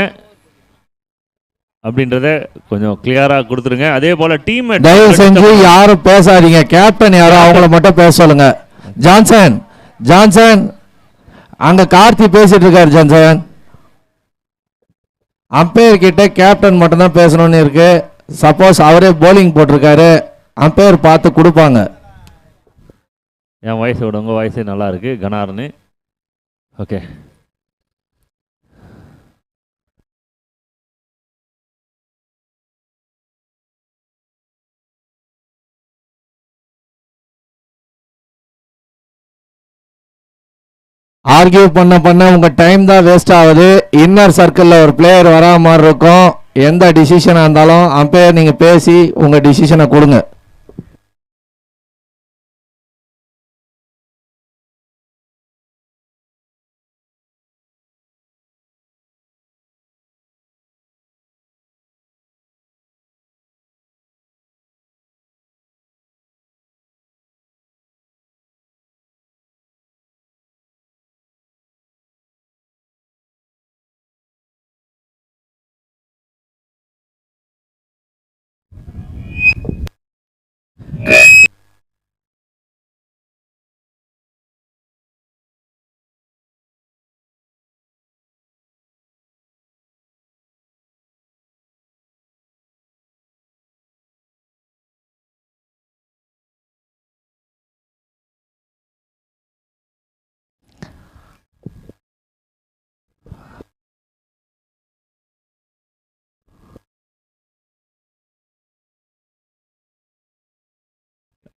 S1: அப்படின்றத கொஞ்சம் கிளியரா கொடுத்துருங்க. அதே போல டீம்
S2: தயவு செஞ்சு யாரும் பேசாதீங்க. கேப்டன் யாரோ அவங்கள மட்டும் பேச சொல்லுங்க. ஜான்சன், ஜான்சன், அங்க கார்த்தி பேசிட்டு இருக்காரு. ஜான்சன், அம்பையர் கிட்ட கேப்டன் மட்டும் தான் பேசணும்னு இருக்கு. சப்போஸ் அவரே போலிங் போட்டிருக்காரு, அம்பையர் பார்த்து கொடுப்பாங்க.
S1: என் வாய்ஸோட உங்கள் வாய்ஸே நல்லா இருக்கு கனார்னு. ஓகே,
S2: ஆர்கியூ பண்ண உங்க டைம் தான் வேஸ்ட் ஆகுது. இன்னர் சர்க்கிளில் ஒரு பிளேயர் வரா மாதிரி இருக்கும். எந்த டிசிஷனாக இருந்தாலும் அம்பையர் நீங்கள் பேசி உங்கள் டிசிஷனை கொடுங்க.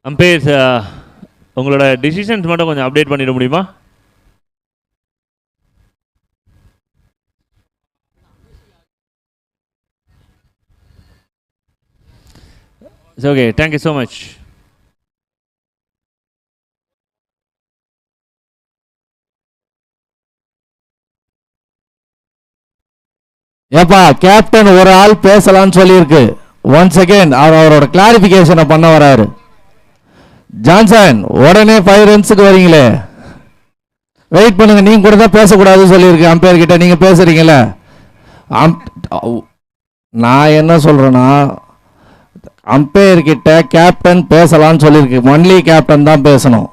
S1: அம்பையர்ஸ் உங்களோட டிசிஷன்ஸ் மட்டும் கொஞ்சம் அப்டேட் பண்ணிட முடியுமா? Okay, thank you so much.
S2: ஏப்பா, கேப்டன் ஒரு ஆள் பேசலாம்னு சொல்லியிருக்கு. ஒன் செகண்ட், அவரோட கிளாரிபிகேஷனை பண்ண வராரு. ஜான்சன், உடனே 5 ரன்ஸுக்கு வரீங்களே, வெயிட் பண்ணுங்க. நீங்க கூட தான் பேசக்கூடாதுன்னு சொல்லியிருக்கு அம்பையர் கிட்ட. நீங்க பேசுறீங்களே. நான் என்ன சொல்றேன்னா, அம்பையர் கிட்ட கேப்டன் பேசலாம்னு சொல்லியிருக்கு. ஒன்லி கேப்டன் தான் பேசணும்.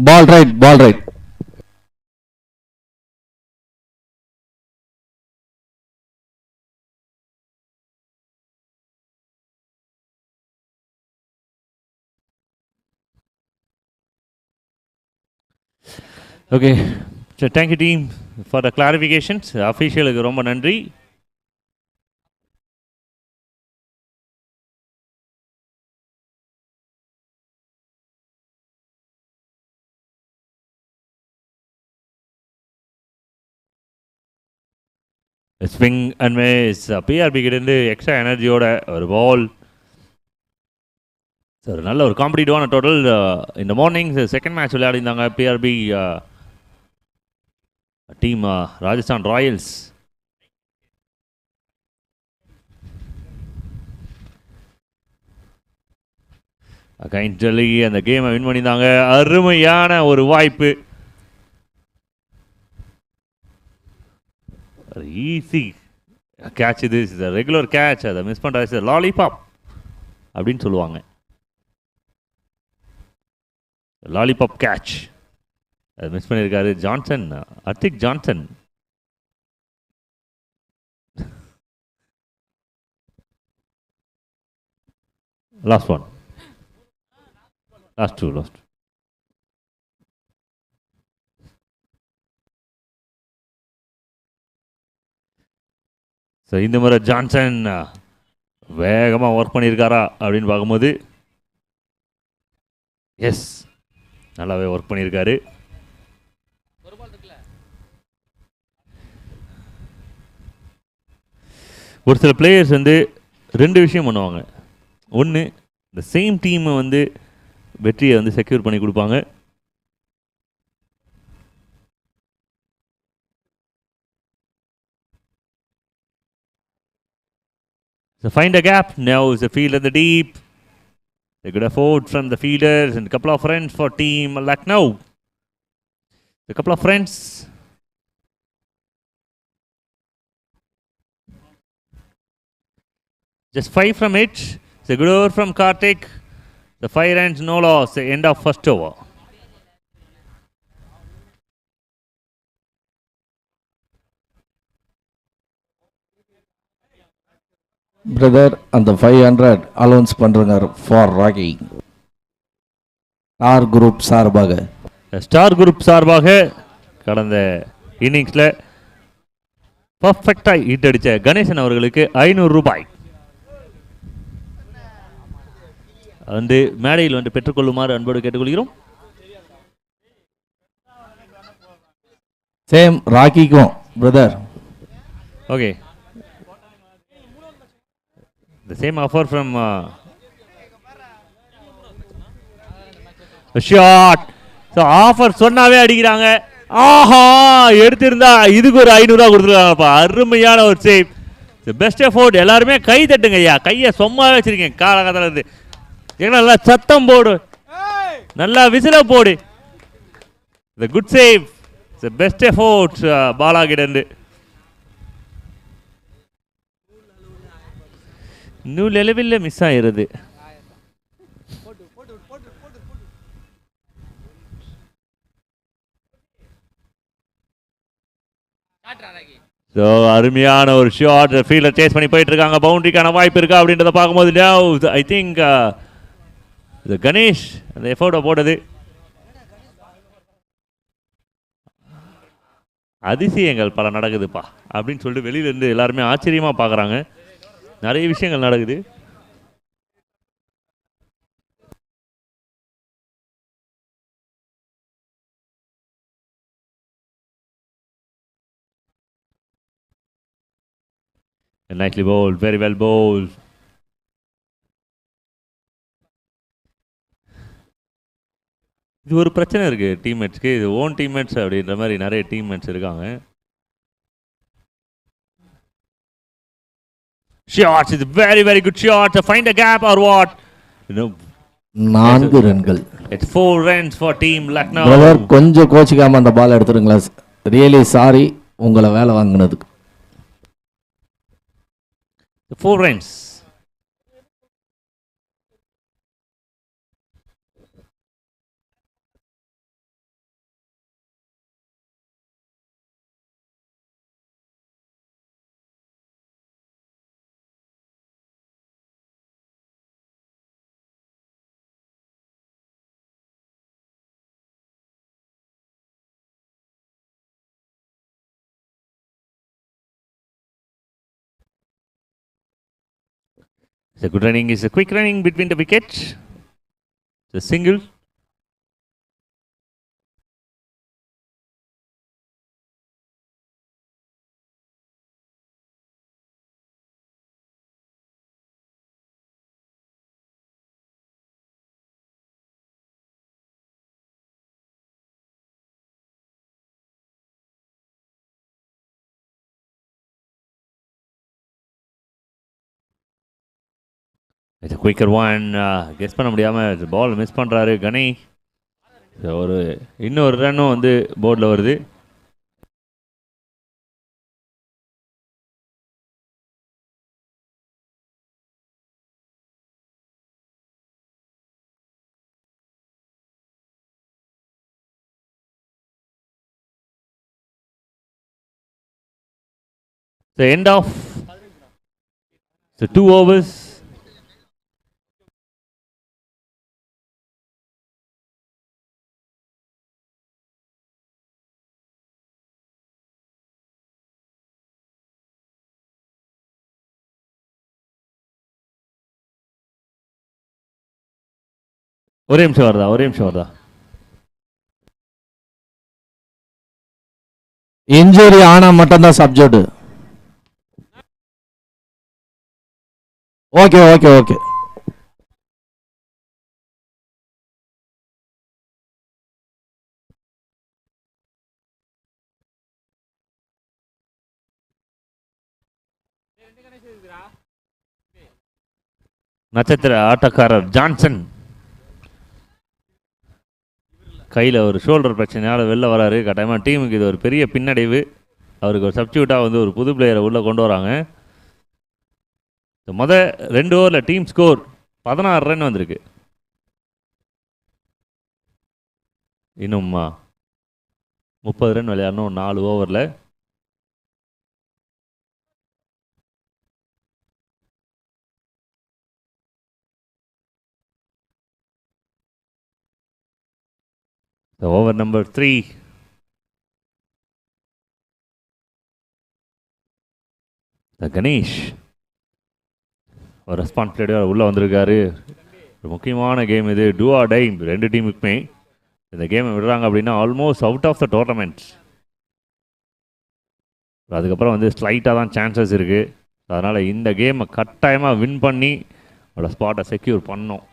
S2: Ball right, ball right.
S1: Okay, so thank you team for the clarifications. அஃபீஷியலுக்கு ரொம்ப நன்றி. Swing and miss. பிஆர்பி கிட்டேருந்து எக்ஸ்ட்ரா எனர்ஜியோட ஒரு பால். சார் நல்ல ஒரு காம்படிட்டிவான டோட்டல். இந்த மார்னிங் செகண்ட் மேட்ச் விளையாடிருந்தாங்க PRP team Rajasthan Royals. Kindly அந்த கேமை வின் பண்ணியிருந்தாங்க. அருமையான ஒரு வாய்ப்பு. Easy catch. இது ரெகுலர் கேட்ச். அதை மிஸ் பண்ணுறது லாலிபாப் அப்படின்னு சொல்லுவாங்க. Lollipop catch. அது மிஸ் பண்ணியிருக்காரு Johnson, Hardik Johnson. Last one. Last two. So இந்த முறை ஜான்சன் வேகமாக ஒர்க் பண்ணியிருக்காரா அப்படின்னு பார்க்கும்போது எஸ், நல்லாவே ஒர்க் பண்ணியிருக்காரு. ஒரு சில பிளேயர்ஸ் வந்து ரெண்டு விஷயம் பண்ணுவாங்க. ஒன்று, இந்த சேம் டீமை வந்து வெற்றியை வந்து செக்யூர் பண்ணி கொடுப்பாங்க. So find a gap. Now is the field in the deep. They could afford from the fielders and a couple of runs for team Lucknow. A couple of runs. Just 5 from it. It's a good over from Karthik. The 5 runs, no loss. The end of first over.
S2: Brother அந்த 500 அலௌன்ஸ் பண்ணுறங்க ஃபார் ராக்கி ஸ்டார் குரூப் சார்பாக.
S1: ஸ்டார் குரூப் சார்பாக கடந்த இன்னிங்ஸில் பர்ஃபெக்டாக ஹிட் அடித்த கணேசன் அவர்களுக்கு 500 ரூபாய் வந்து மேடையில் வந்து பெற்றுக்கொள்ளுமாறு அன்போடு கேட்டுக்கொள்கிறோம்.
S2: சேம் ராக்கிக்கும் brother.
S1: Okay, the same offer from shot. So offer சொன்னாவே அடிக்கிறாங்க. ஆஹா, எடுத்திருந்தா இதுக்கு ஒரு 500 ரூபா கொடுத்துருக்காங்கப்பா. அருமையான ஒரு சேவ். Best effort. எல்லாருமே கை தட்டுங்க ஐயா. கையை சும்மாவே வச்சிருக்கேன் காலகட்டத்தில் இருந்து. ஏன்னா நல்லா சத்தம் போடு, நல்லா விசில போடு. The good save. The best effort Bala கிட்ட இருந்து. நூல் அளவில் மிஸ் ஆகிறது. ஸோ அருமையான ஒரு ஷாட். ஃபீல்டர் சேஸ் பண்ணி போயிட்டு இருக்காங்க. பவுண்டரிக்கான வாய்ப்பு இருக்கா அப்படின்றத பார்க்கும்போது ஐ திங்க் கணேஷ் அந்த எஃபோர்ட்டை போட்டது. அதிசயங்கள் பல நடக்குதுப்பா அப்படின்னு சொல்லிட்டு வெளியிலேருந்து எல்லாருமே ஆச்சரியமாக பார்க்குறாங்க. நிறைய விஷயங்கள் நடக்குது. Nicely bowled, very well bowled. இது ஒரு பிரச்சனை இருக்கு டீம்மேட்ஸ்க்கு. இது ஓன் டீம்மேட்ஸ் அப்படின்ற மாதிரி நிறைய டீம்மேட்ஸ் இருக்காங்க. Shots is very good shot. To find a gap or what? You know,
S2: 4 ரன்கள்.
S1: It's 4 runs for team Lucknow.
S2: Brother கொஞ்சம் கோச்சிக்காம அந்த பால் எடுத்துருங்களா. ரியலி சாரி உங்களை வேலை வாங்கினதுக்கு.
S1: 4 runs. The good running is a quick running between the wickets. The single. It's a quicker one. Guess பண்ண முடியாமல் பால் மிஸ் பண்ணுறாரு கணே. ஒரு இன்னொரு ரன்னும் வந்து போர்டில் வருது. The end of the 2 overs. ஒரே நிமிஷம் வருதா.
S2: இன்ஜுரி ஆனா மட்டும்தான் சப்ஜெக்ட். ஓகே.
S1: நட்சத்திர ஆட்டக்காரர் ஜான்சன் கையில் ஒரு ஷோல்டர் பிரச்சனையால் வெளில வராரு. கட்டாயமாக டீமுக்கு இது ஒரு பெரிய பின்னடைவு. அவருக்கு ஒரு சப்ஸ்டியூட்டாக வந்து ஒரு புது பிளேயரை உள்ளே கொண்டு வராங்க. மொதல் 2 ஓவரில் டீம் ஸ்கோர் 16 ரன் வந்திருக்கு. இன்னும் 30 ரன் விளையாடணும் 4 ஓவரில். Over number 3. கணேஷ் ஒரு ரெஸ்பான்சிபிலிட்டியோட உள்ளே வந்திருக்காரு. ஒரு முக்கியமான கேம் இது, டூ ஆர் டை 2 டீமுக்குமே. இந்த கேமை விடுறாங்க அப்படின்னா almost out of the tournament. அதுக்கப்புறம் வந்து ஸ்லைட்டாக தான் சான்சஸ் இருக்குது. அதனால் இந்த கேமை கட்டாயமாக வின் பண்ணி அவரோட ஸ்பாட்டை செக்யூர் பண்ணோம்.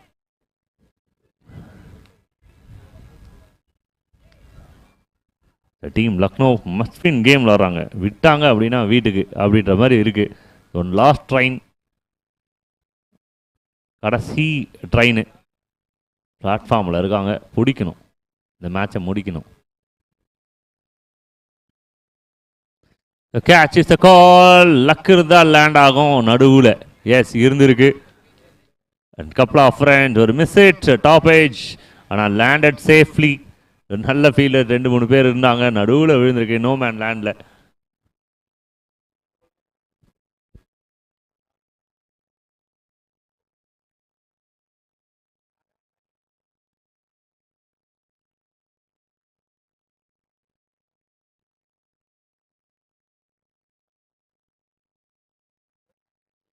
S1: Team Lucknow must win game விளாட்றாங்க. விட்டாங்க அப்படின்னா வீட்டுக்கு அப்படின்ற மாதிரி இருக்குது. ஒன் லாஸ்ட் ட்ரைன், கடைசி ட்ரெயின் பிளாட்ஃபார்மில் இருக்காங்க. பிடிக்கணும், இந்த மேட்சை முடிக்கணும். Catch is the call. Luck இருந்தால் லேண்ட் ஆகும் நடுவில். எஸ் இருந்திருக்கு. அண்ட் கப்ள் ஆஃப் ஃப்ரெண்ட்ஸ் ஒரு மிஸ் இட் டாப் ஏஜ், ஆனால் லேண்டட் சேஃப்லி. நல்ல ஃபீல்டர் 2-3 பேர் இருந்தாங்க, நடுவில் விழுந்திருக்கு நோ மேன் லேண்டில்.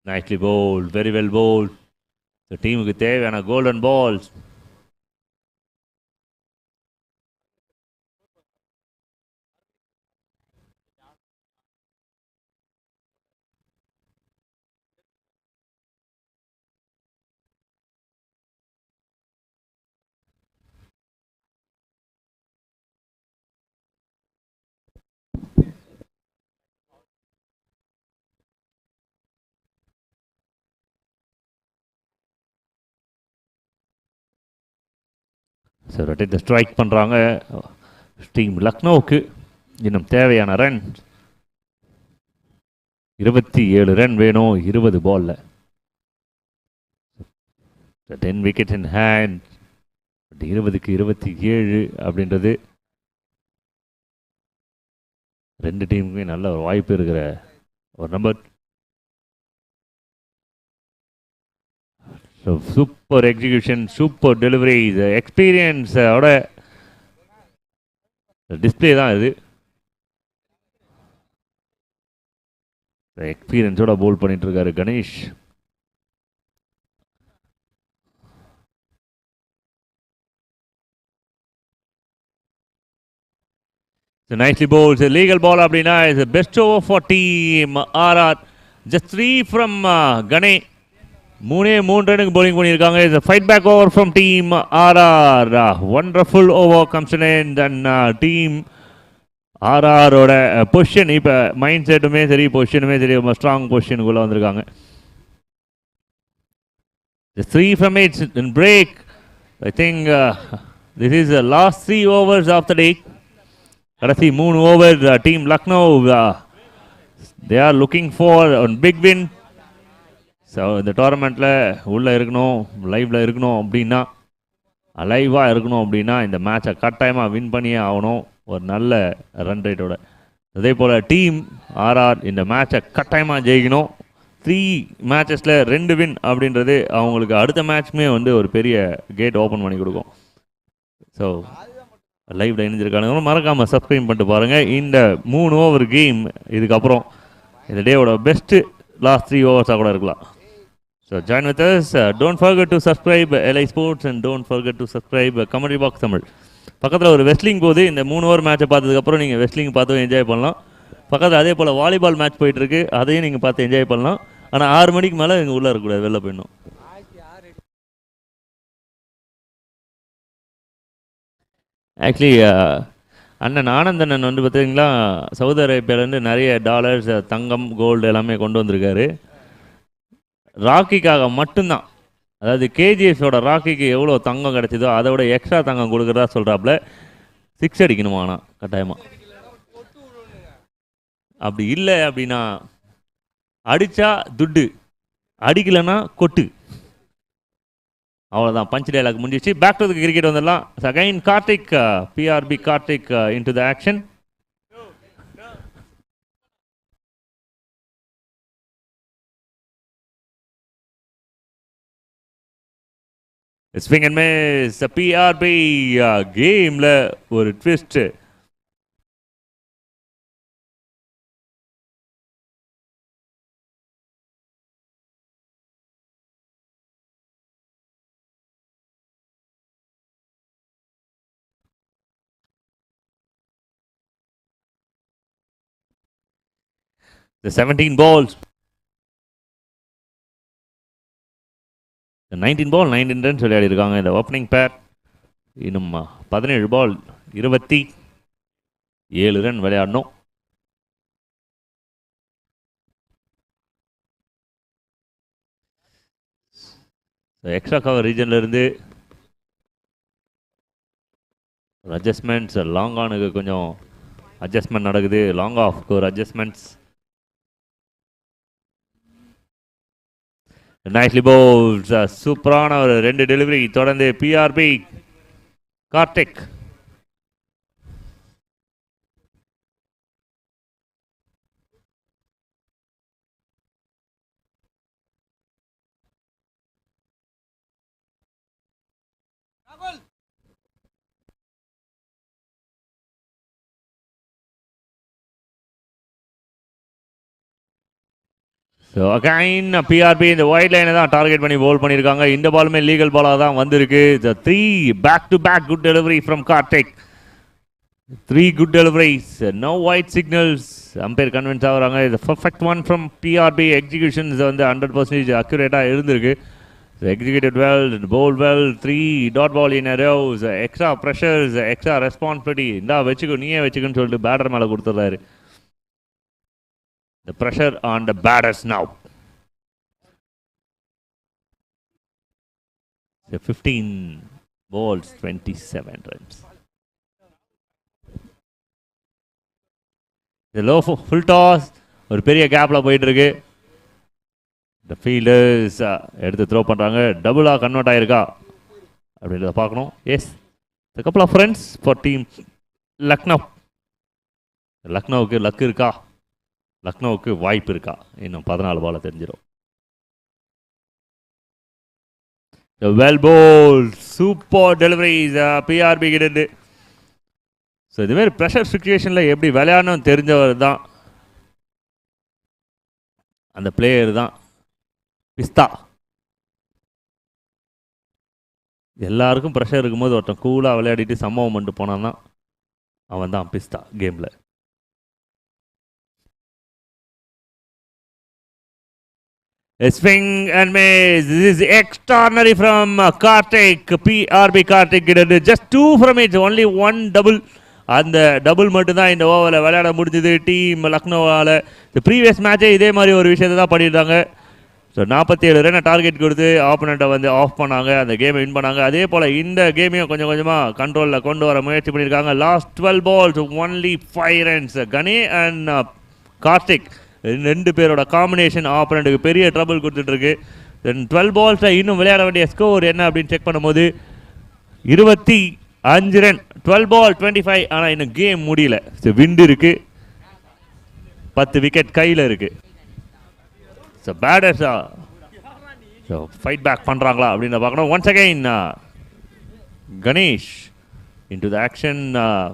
S1: Nicely bowled, very well bowled. டீமுக்கு தேவையான golden balls. So rotate strike பண்ணுறாங்க டீம் லக்னோவுக்கு. இன்னும் தேவையான ரன் 27 ரன் வேணும் 20 பாலில். 10 விக்கெட்ஸ் இன் ஹேண்ட். 20க்கு 27 அப்படின்றது 2 டீமுக்குமே நல்ல ஒரு வாய்ப்பு இருக்கிற ஒரு number. Super execution, super delivery. இது எக்ஸ்பீரியன்ஸோட டிஸ்பிளே தான் இது. எக்ஸ்பீரியன்ஸோட போல் பண்ணிட்டு இருக்காரு Ganesh. nicely bowls a legal ball அப்படின்னா is the best over for team RR. Just 3 from Gane. 3 ரன்னுக்கு bowling பண்ணியிருக்காங்க. is a fight back over from team RR. Wonderful over comes in and team RR ஓட பொசிஷன் இப்போ மைண்ட் செட்டுமே சரி பொசிஷனுமே சரி ரொம்ப ஸ்ட்ராங் பொசிஷனுக்குள்ளே வந்திருக்காங்க. 3 from 8 in break. I think this is the last 3 overs of the day. கடைசி 3 over team Lucknow they are looking for one big win. So இந்த டோர்னமெண்ட்டில் உள்ளே இருக்கணும், லைவில் இருக்கணும் அப்படின்னா, அலைவாக இருக்கணும் அப்படின்னா இந்த மேட்சை கட்டாயமாக வின் பண்ணியே ஆகணும் ஒரு நல்ல ரன் ரேட்டோட. அதே போல் டீம் ஆர்ஆர் இந்த மேட்சை கட்டாயமாக ஜெயிக்கணும். 3 மேட்சஸில் 2 வின் அப்படின்றது அவங்களுக்கு அடுத்த மேட்ச்மே வந்து ஒரு பெரிய கேட் ஓப்பன் பண்ணி கொடுக்கும். ஸோ லைவ்ல இணைஞ்சிருக்காங்க, மறக்காமல் சப்ஸ்கிரைப் பண்ணிட்டு பாருங்கள். இந்த 3 ஓவர் கேம் இதுக்கப்புறம் இந்த டேவோட பெஸ்ட்டு லாஸ்ட் 3 ஓவர்ஸாக கூட இருக்கலாம். So join with us. Don't forget to subscribe LI Sports and don't forget to subscribe Commentary Box Tamil. பக்கத்தில் ஒரு வெஸ்லிங் போகுது. இந்த 3 ஓவர் மேட்சை பார்த்ததுக்கப்புறம் நீங்கள் வெஸ்லிங் பார்த்து என்ஜாய் பண்ணலாம். பக்கத்தில் அதே போல் வாலிபால் மேட்ச் போயிட்டுருக்கு, அதையும் நீங்கள் பார்த்து என்ஜாய் பண்ணலாம். ஆனால் 6 மணிக்கு மேலே எங்கள் உள்ளே இருக்கக்கூடாது, வெளில போயிடணும். ஆக்சுவலி அண்ணன் ஆனந்தண்ணன் வந்து பார்த்தீங்கன்னா சவுதி அரேபியாவிலேருந்து நிறைய டாலர்ஸ், தங்கம், கோல்டு எல்லாமே கொண்டு வந்திருக்காரு. ராக்கிக்காக மட்டும்தான், அதாவது கேஜிஎஃபோட ராக்கிக்கு எவ்வளோ தங்கம் கிடச்சிதோ அதை விட எக்ஸ்ட்ரா தங்கம் கொடுக்குறதா சொல்கிறாப்புல. 6 அடிக்கணுமா ஆனால் கட்டாயமாக. அப்படி இல்லை அப்படின்னா அடித்தா துட்டு, அடிக்கலைன்னா கொட்டு. அவ்வளோதான், பஞ்ச் டைலாக் முடிஞ்சிச்சு. பேக் டு தி கிரிக்கெட் வந்துடலாம். Again Karthik, BRP Karthik into the action. Swing and miss. BRP கேமில் ஒரு twist. The 17 balls. The 19 ball 19 runs விளையாடி இருக்காங்க இந்த ஓப்பனிங் பேர். இன்னும் 17 பால் 27 ரன் விளையாடணும். எக்ஸ்ட்ரா கவர் ரீஜன்ல இருந்து அட்ஜஸ்ட்மெண்ட்ஸ், லாங் ஆனுக்கு கொஞ்சம் அட்ஜஸ்ட்மெண்ட் நடக்குது, லாங் ஆஃப்க்கு ஒரு அட்ஜஸ்ட்மெண்ட்ஸ். நைஸ்லி பவுல்ஸ், சூப்பரான ஒரு 2 டெலிவரி தொடர்ந்து BRP Karthik. So again BRP இந்த ஒயிட் லைனை தான் டார்கெட் பண்ணி போல் பண்ணியிருக்காங்க. இந்த பாலுமே லீகல் பாலாக தான் வந்திருக்கு. 3 back to back good delivery from Karthik. 3 good deliveries, no wide signals. Umpire convince ஆகுறாங்க. இது perfect one from PRP. Executions வந்து 100% அக்யூரேட்டாக இருந்திருக்கு. Executed well, bowl well. 3 dot ball in a row. Extra pressures, extra responsibility. இந்தா வச்சுக்கோ, நீயே வச்சுக்கோன்னு சொல்லிட்டு பேட்டர் மேலே கொடுத்துட்றாரு. The pressure on the batters now. The 15 balls 27 runs. The low full toss ஒரு பெரிய கேப்ல போயிட்டு இருக்கு. The fielders எடுத்து த்ரோ பண்றாங்க. டபுளா கன்வெர்ட் ஆயிருக்கா அப்படின்றத பார்க்கணும். Yes, a couple of runs for team Lucknow. லக்னோவுக்கு லக் இருக்கா, லக்னோவுக்கு வாய்ப்பு இருக்கா? இன்னும் 14 பால தெரிஞ்சிடும். Well bowl, super deliveries PRP கிட்ட. ஸோ இதுமாரி ப்ரெஷர் சுச்சுவேஷனில் எப்படி விளையாடணும் தெரிஞ்சவர் தான் அந்த பிளேயர் தான் பிஸ்தா. எல்லாருக்கும் ப்ரெஷர் இருக்கும்போது ஒருத்தன் கூலாக விளையாடிட்டு சம்பவம் பண்ணிட்டு போனான் தான் அவன் தான் பிஸ்தா கேமில். A swing and miss. This is extraordinary from Karthik. PRB Karthik just 2 from it. Only 1 double. அந்த டபுள் மட்டும் தான் இந்த ஓவரில் விளையாட முடிஞ்சது டீம் லக்னோவால். இந்த ப்ரீவியஸ் மேட்சே இதே மாதிரி ஒரு விஷயத்தை தான் பண்ணியிருந்தாங்க. ஸோ 47 ரன்னை டார்கெட் கொடுத்து ஆப்போனண்ட்டை வந்து ஆஃப் பண்ணாங்க, அந்த கேமை வின் பண்ணாங்க. அதே போல் இந்த கேமையும் கொஞ்சம் கொஞ்சமாக கண்ட்ரோலில் கொண்டு வர முயற்சி பண்ணியிருக்காங்க. Last 12 balls only 5 runs. Gane and Karthik 2 பேரோட காம்பினேஷன் ஆப்போனண்ட்டுக்கு பெரிய ட்ரபிள் கொடுத்துட்ருக்கு. தென் 12 balls இன்னும் விளையாட வேண்டிய ஸ்கோர் என்ன அப்படின்னு செக் பண்ணும்போது 25 ரன். 12 ball 25. ஆனால் இன்னும் கேம் முடியல. ஸோ விண்டு இருக்குது, 10 விக்கெட் கையில் இருக்குது. ஸோ பேட்டர்ஸா ஸோ ஃபைட் பேக் பண்ணுறாங்களா அப்படின்னு பார்க்கணும். Once again Ganesh into the action.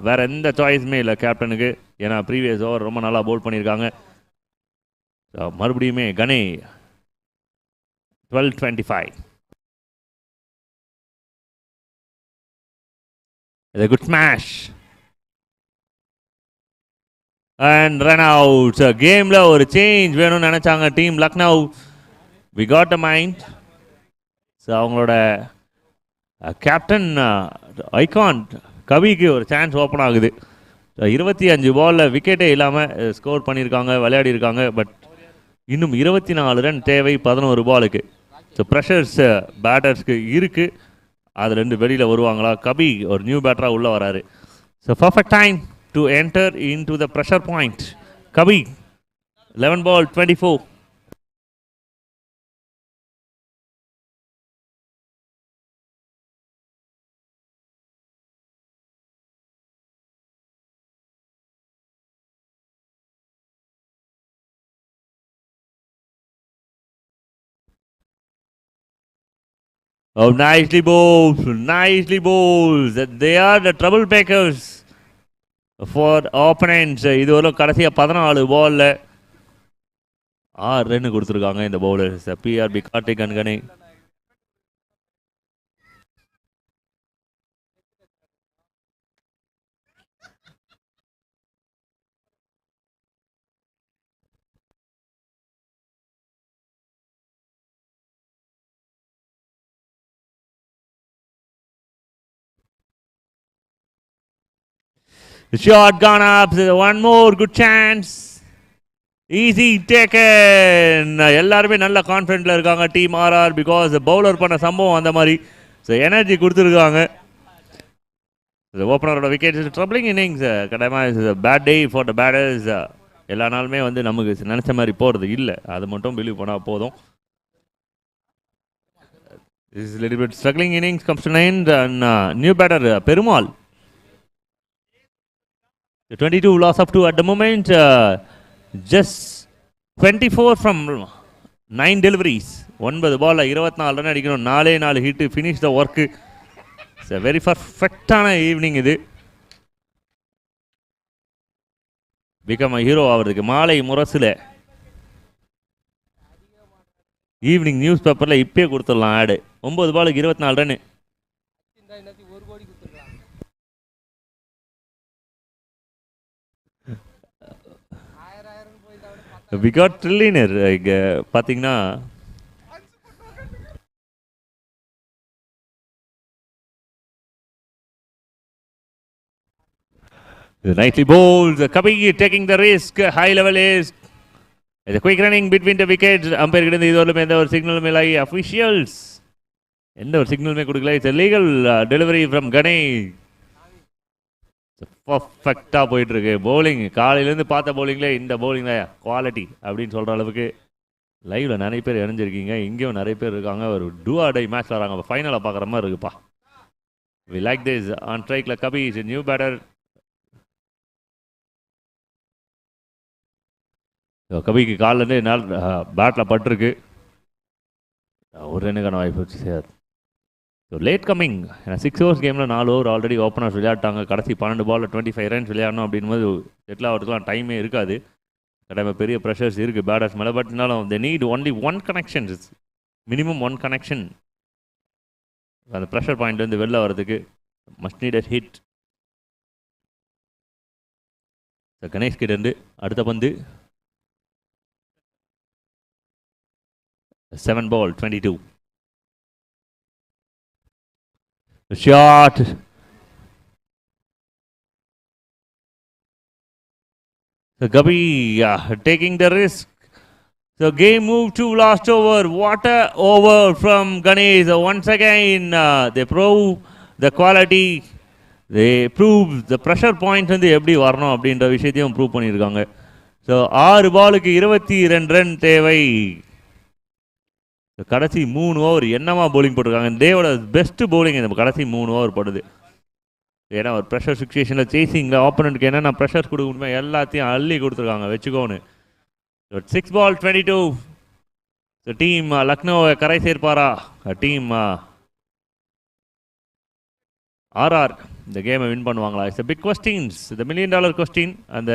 S1: வேறு எந்த சாய்ஸுமே இல்லை கேப்டனுக்கு, ஏன்னா ப்ரீவியஸ் ஓவர் ரொம்ப நல்லா போல் பண்ணியிருக்காங்க. மறுபடியுமே கணே 12-25. It's a good smash. And run out. Game la ஒரு change வேணும்னு நினைச்சாங்க team Lucknow. We got the mind. So அவங்களோட கேப்டன் ஐகான் கவிக்கு ஒரு சான்ஸ் ஓப்பன் ஆகுது. 25 பாலில் விக்கெட்டே இல்லாமல் ஸ்கோர் பண்ணியிருக்காங்க, விளையாடி இருக்காங்க. பட் இன்னும் 24 ரன் தேவை 11 பாலுக்கு. ஸோ ப்ரெஷர்ஸ் பேட்டர்ஸ்க்கு இருக்குது. அது 2 வெளியில் வருவாங்களா? கபி ஒரு நியூ பேட்டராக உள்ளே வராரு. So perfect time to enter into the pressure point. கபி 11 ball 24. Oh, nicely bowled, nicely bowled. They are the troublemakers for opponents. இது ஒரு கடைசியாக 14 பாலில் 6 ரன் கொடுத்துருக்காங்க இந்த bowlers PRP Karthik and Gane. The shot gone up. One more good chance. Easy taken. எல்லாருமே நல்ல கான்ஃபிடென்ட்ல இருக்காங்க டீம் ஆர்ஆர். பிகாஸ் பவுலர் பண்ண சம்பவம் அந்த மாதிரி. ஸோ எனர்ஜி கொடுத்துருக்காங்க. ஓப்பனரோட விக்கெட் ட்ரபிளிங் இன்னிங்ஸ். கட்டாயமாக bad day for the batters. எல்லா நாளுமே வந்து நமக்கு நினச்ச மாதிரி போகிறது இல்லை. அது மட்டும் பிலீவ் பண்ணால் போதும். This is a little bit struggling innings comes to an end. And new batter Perumal. 22 loss of 2 at the moment. Just 24 from 9 deliveries. 9 ball 24 run அடிக்கணும். 4 hit finish the work. It's very பர்ஃபெக்டான ஈவினிங் இது. பிகம் ஹீரோ ஆகிறதுக்கு மாலை முரசில் ஈவினிங் நியூஸ் பேப்பரில் இப்பயே கொடுத்துடலாம் ஆடு. 9 பாலுக்கு 24 ரன். We got trillionaire. பார்த்தீங்கன்னா nicely bowled. Kabi taking the risk. High level is the quick running between the wickets. Umpire கிட்ட இதுவரையும் எந்த ஒரு சிக்னலுமே இல்லை. Officials எந்த ஒரு சிக்னலுமே கொடுக்கல. It's a legal delivery from Ganesh. பர்ஃபெக்டாக போயிட்டுருக்கு பவுலிங். காலையிலேருந்து பார்த்த பவுலிங்கில் இந்த பவுலிங் தான் குவாலிட்டி அப்படின்னு சொல்கிற அளவுக்கு லைவில் நிறைய பேர் இணைஞ்சிருக்கீங்க. இங்கேயும் நிறைய பேர் இருக்காங்க. ஒரு டூ ஆர் டை மேட்ச் வராங்க. ஃபைனலை பார்க்குற மாதிரி இருக்குப்பா. We like this. ஆன் ஸ்ட்ரைக்கில் கபி இஸ் நியூ பேட்டர். கபிக்கு காலிலேருந்து நாள் பேட்டில் பட்டிருக்கு. ஒரு ரன்னுக்கான வாய்ப்பு சார். So late coming. ஏன்னா 6 overs கேமில் 4 over ஆல்ரெடி ஓப்பனர்ஸ் விளையாட்டாங்க. கடைசி 12 பாலில் 25 ரன்ஸ் விளையாடணும் அப்படின்போது செட்டில் ஆகிறதுக்குலாம் டைமே இருக்காது. கடைமை பெரிய ப்ரெஷர்ஸ் இருக்குது பேட்டர்ஸ் மேலே. பட் இருந்தாலும் they need only 1 connection. Minimum 1 connection. அந்த ப்ரெஷர் பாயிண்ட்லேருந்து வெளில வர்றதுக்கு must need a hit. Ganesh கிட்டேருந்து அடுத்த பந்து 7 ball 22. The shot. So Gabi taking the risk. So game moved to last over. What a over from Ganesh. Once again they prove the quality. They prove the pressure point வந்து எப்படி வரணும் அப்படின்ற விஷயத்தையும் ப்ரூவ் பண்ணியிருக்காங்க. ஸோ 6 பாலுக்கு 22 ரன் தேவை. கடைசி 3 over என்னமா பவுலிங் போட்டிருக்காங்க. தேவோட பெஸ்ட் பவுலிங் இந்த கடைசி 3 over போடுது. ஏன்னா ஒரு ப்ரெஷர் சுச்சுவேஷனில் சேசிங்கில் ஆப்போனண்ட்டுக்கு என்னென்ன ப்ரெஷர் கொடுக்க முடியுமோ எல்லாத்தையும் அள்ளி கொடுத்துருக்காங்க. வச்சுக்கோன்னு. 6 ball 22. ஸோ டீம் லக்னோவை கரை சேர்ப்பாரா? டீம் ஆர்ஆர் இந்த கேமை வின் பண்ணுவாங்களா? It's big questions. இந்த $1 million கொஸ்டின். அந்த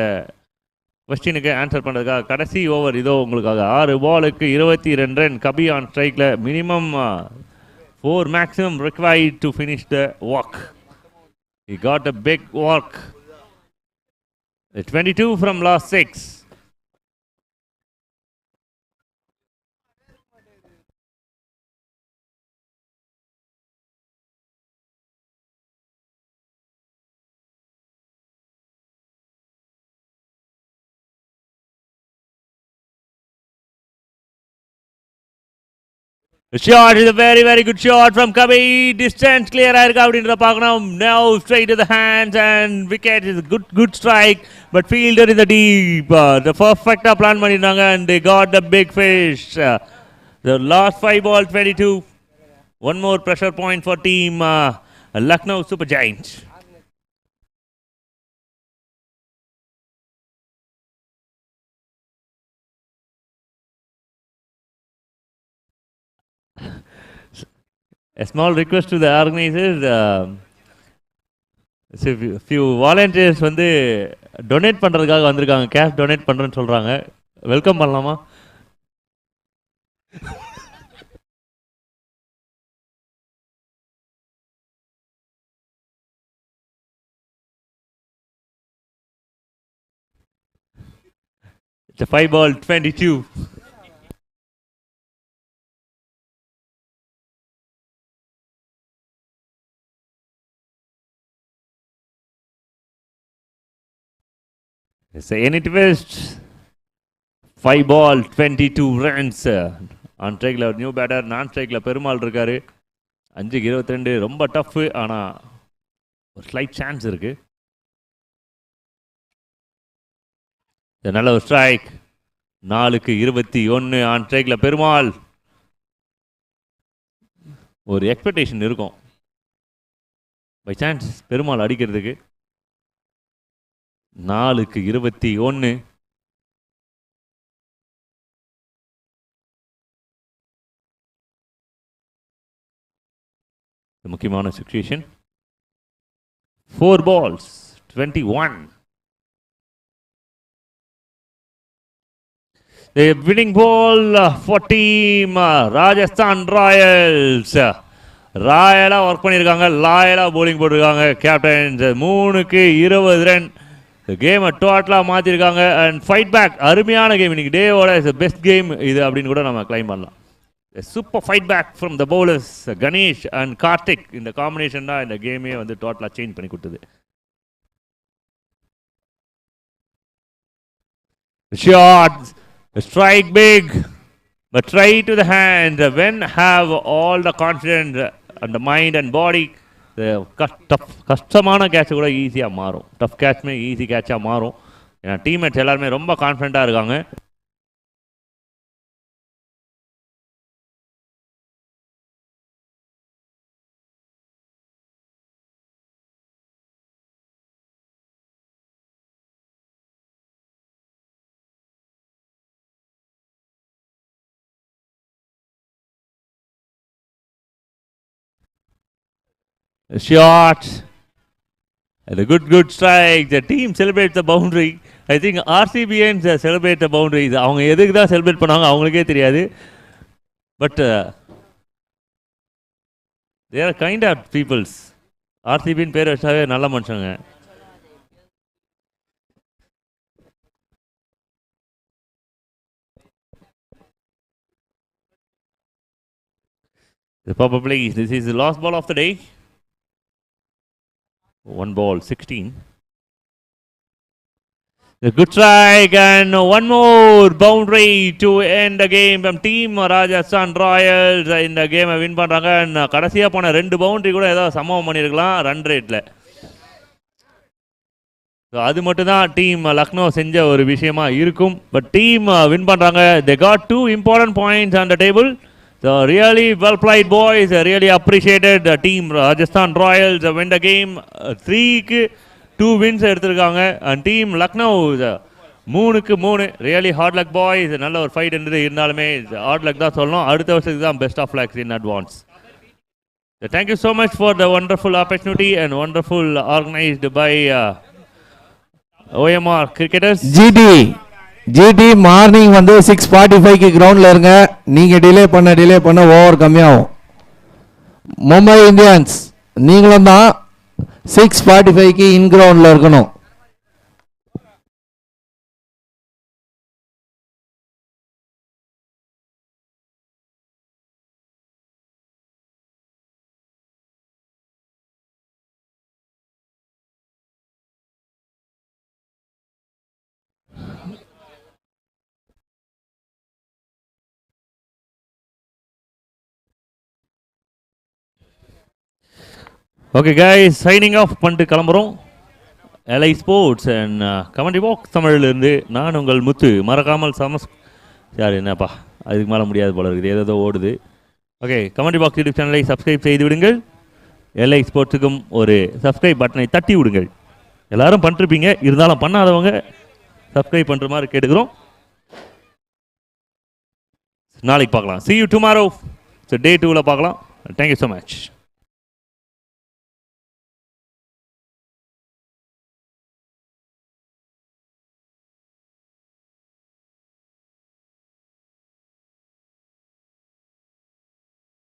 S1: கொஸ்டினுக்கு ஆன்சர் பண்ணுறதுக்காக கடைசி ஓவர் இதோ உங்களுக்காக 6 பாலுக்கு 22 ரன். கபி ஆன் ஸ்ட்ரைக்கில் minimum 4 maximum required to finish the walk. He got a big walk. 22 from last 6. The shot is a very, very good shot from Kabi. Distance clear ஆயிருக்கா அப்படின்றத பார்க்கணும். Now straight to the hands and wicket is a good strike. But fielder in the deep. The perfect plan பண்ணிருந்தாங்க and they got the big fish. The last 5 ball 22. One more pressure point for team Lucknow Super Giants. A small request to the organizers. So few volunteers வந்து டொனேட் பண்ணுறதுக்காக வந்திருக்காங்க. கேஷ் டொனேட் பண்ணுறேன்னு சொல்கிறாங்க. வெல்கம் பண்ணலாமா? It's a 5 ball 22. So any twist, 5 ball 22 runs. On strike la new batter, non strike la Perumal இருக்காரு. 5க்கு 22 ரொம்ப டஃப். ஆனா ஒரு ஸ்லைட் சான்ஸ் இருக்கு. நல்ல ஒரு ஸ்ட்ரைக். 4க்கு 21 ஆன் ஸ்ட்ரைக்ல பெருமாள். ஒரு எக்ஸ்பெக்டேஷன் இருக்கும் பை சான்ஸ் பெருமாள் அடிக்கிறதுக்கு. 4க்கு 21. முக்கியமான situation. 4 balls 21. The winning ball for team Rajasthan Royals. ராயலா ஒர்க் பண்ணியிருக்காங்க. லாயலா போலிங் போட்டிருக்காங்க கேப்டன்ஸ். 3க்கு 20 ரன். கேமை டோட்டலாக மாற்றிருக்காங்க அண்ட் ஃபைட் பேக். அருமையான கேம் இன்னைக்கு. டேவோட இஸ் பெஸ்ட் கேம் இது அப்படின்னு கூட நம்ம கிளைம் பண்ணலாம். Super fight back from the bowlers Ganesh and Karthik. இந்த காம்பினேஷன் தான் இந்த கேமே வந்து டோட்டலாக சேஞ்ச் பண்ணி கொடுத்தது. Shot strike pick but try to the hand. When have all the confident and mind and body, கஷ்டமான கேட்ச் கூட ஈஸியாக மாறும். டஃப் கேட்ச்மே ஈஸி கேட்சாக மாறும். ஏன்னா டீம்மேட்ஸ் எல்லாருமே ரொம்ப கான்ஃபிடண்ட்டாக இருக்காங்க. Shot. And a good strike. The team celebrates the boundary. I think RCBNs celebrate the boundaries. அவங்க எதுக்கு தான் செலிப்ரேட் பண்ணாங்க அவங்களுக்கே தெரியாது. But they are kind of peoples. RCBN பேர் வச்சாவே நல்ல மனுஷங்க. Probably this is the last ball of the day. 1 ball 16. A good strike and one more boundary to end the game from team Rajasthan Royals. இந்த கேமை வின் பண்ணுறாங்க. கடைசியாக போன 2 பவுண்டரி கூட ஏதோ சம்பவம் பண்ணியிருக்கலாம் ரன் ரேட்டில். ஸோ அது மட்டும் தான் டீம் லக்னோ செஞ்ச ஒரு விஷயமா இருக்கும். பட் டீம் வின் பண்ணுறாங்க. they got 2 important points on the table. So really well played boys. Really appreciated the team Rajasthan Royals win the game. 3க்கு 2 wins எடுத்திருக்காங்க. And team Lucknow 3க்கு 3. Really hard luck boys. நல்ல ஒரு ஃபைட் இருந்தாலுமே hard luck தான் சொல்லணும். அடுத்த வருஷத்துக்கு தான் best of luck in advance. So thank you so much for the wonderful opportunity and wonderful organized by OMR cricketers.
S2: GT morning வந்து 6:45க்கு கிரவுண்டில் இருங்க. நீங்கள் டிலே பண்ண ஓவர் கம்மியாகும். மும்பை இந்தியன்ஸ் நீங்களும் தான் 6:45க்கு இன் கிரவுண்டில் இருக்கணும்.
S1: Okay guys, signing off பண்ணிட்டு கிளம்புறோம். LI Sports and commentary box தமிழிலிருந்து நான் உங்கள் முத்து. மறக்காமல் யார் என்னப்பா அதுக்கு மேலே முடியாது போல இருக்குது, ஏதோ ஓடுது. ஓகே, கமெண்ட்ரி பாக்ஸ் யூடியூப் சேனலை சப்ஸ்கிரைப் செய்து விடுங்கள். LI ஸ்போர்ட்ஸுக்கும் ஒரு சப்ஸ்கிரைப் பட்டனை தட்டி விடுங்கள். எல்லாரும் பண்ணிருப்பீங்க, இருந்தாலும் பண்ணாதவங்க சப்ஸ்கிரைப் பண்ணுற மாதிரி கேட்டுக்கிறோம். நாளைக்கு பார்க்கலாம். See you tomorrow. So day 2ல் பார்க்கலாம். Thank you so much.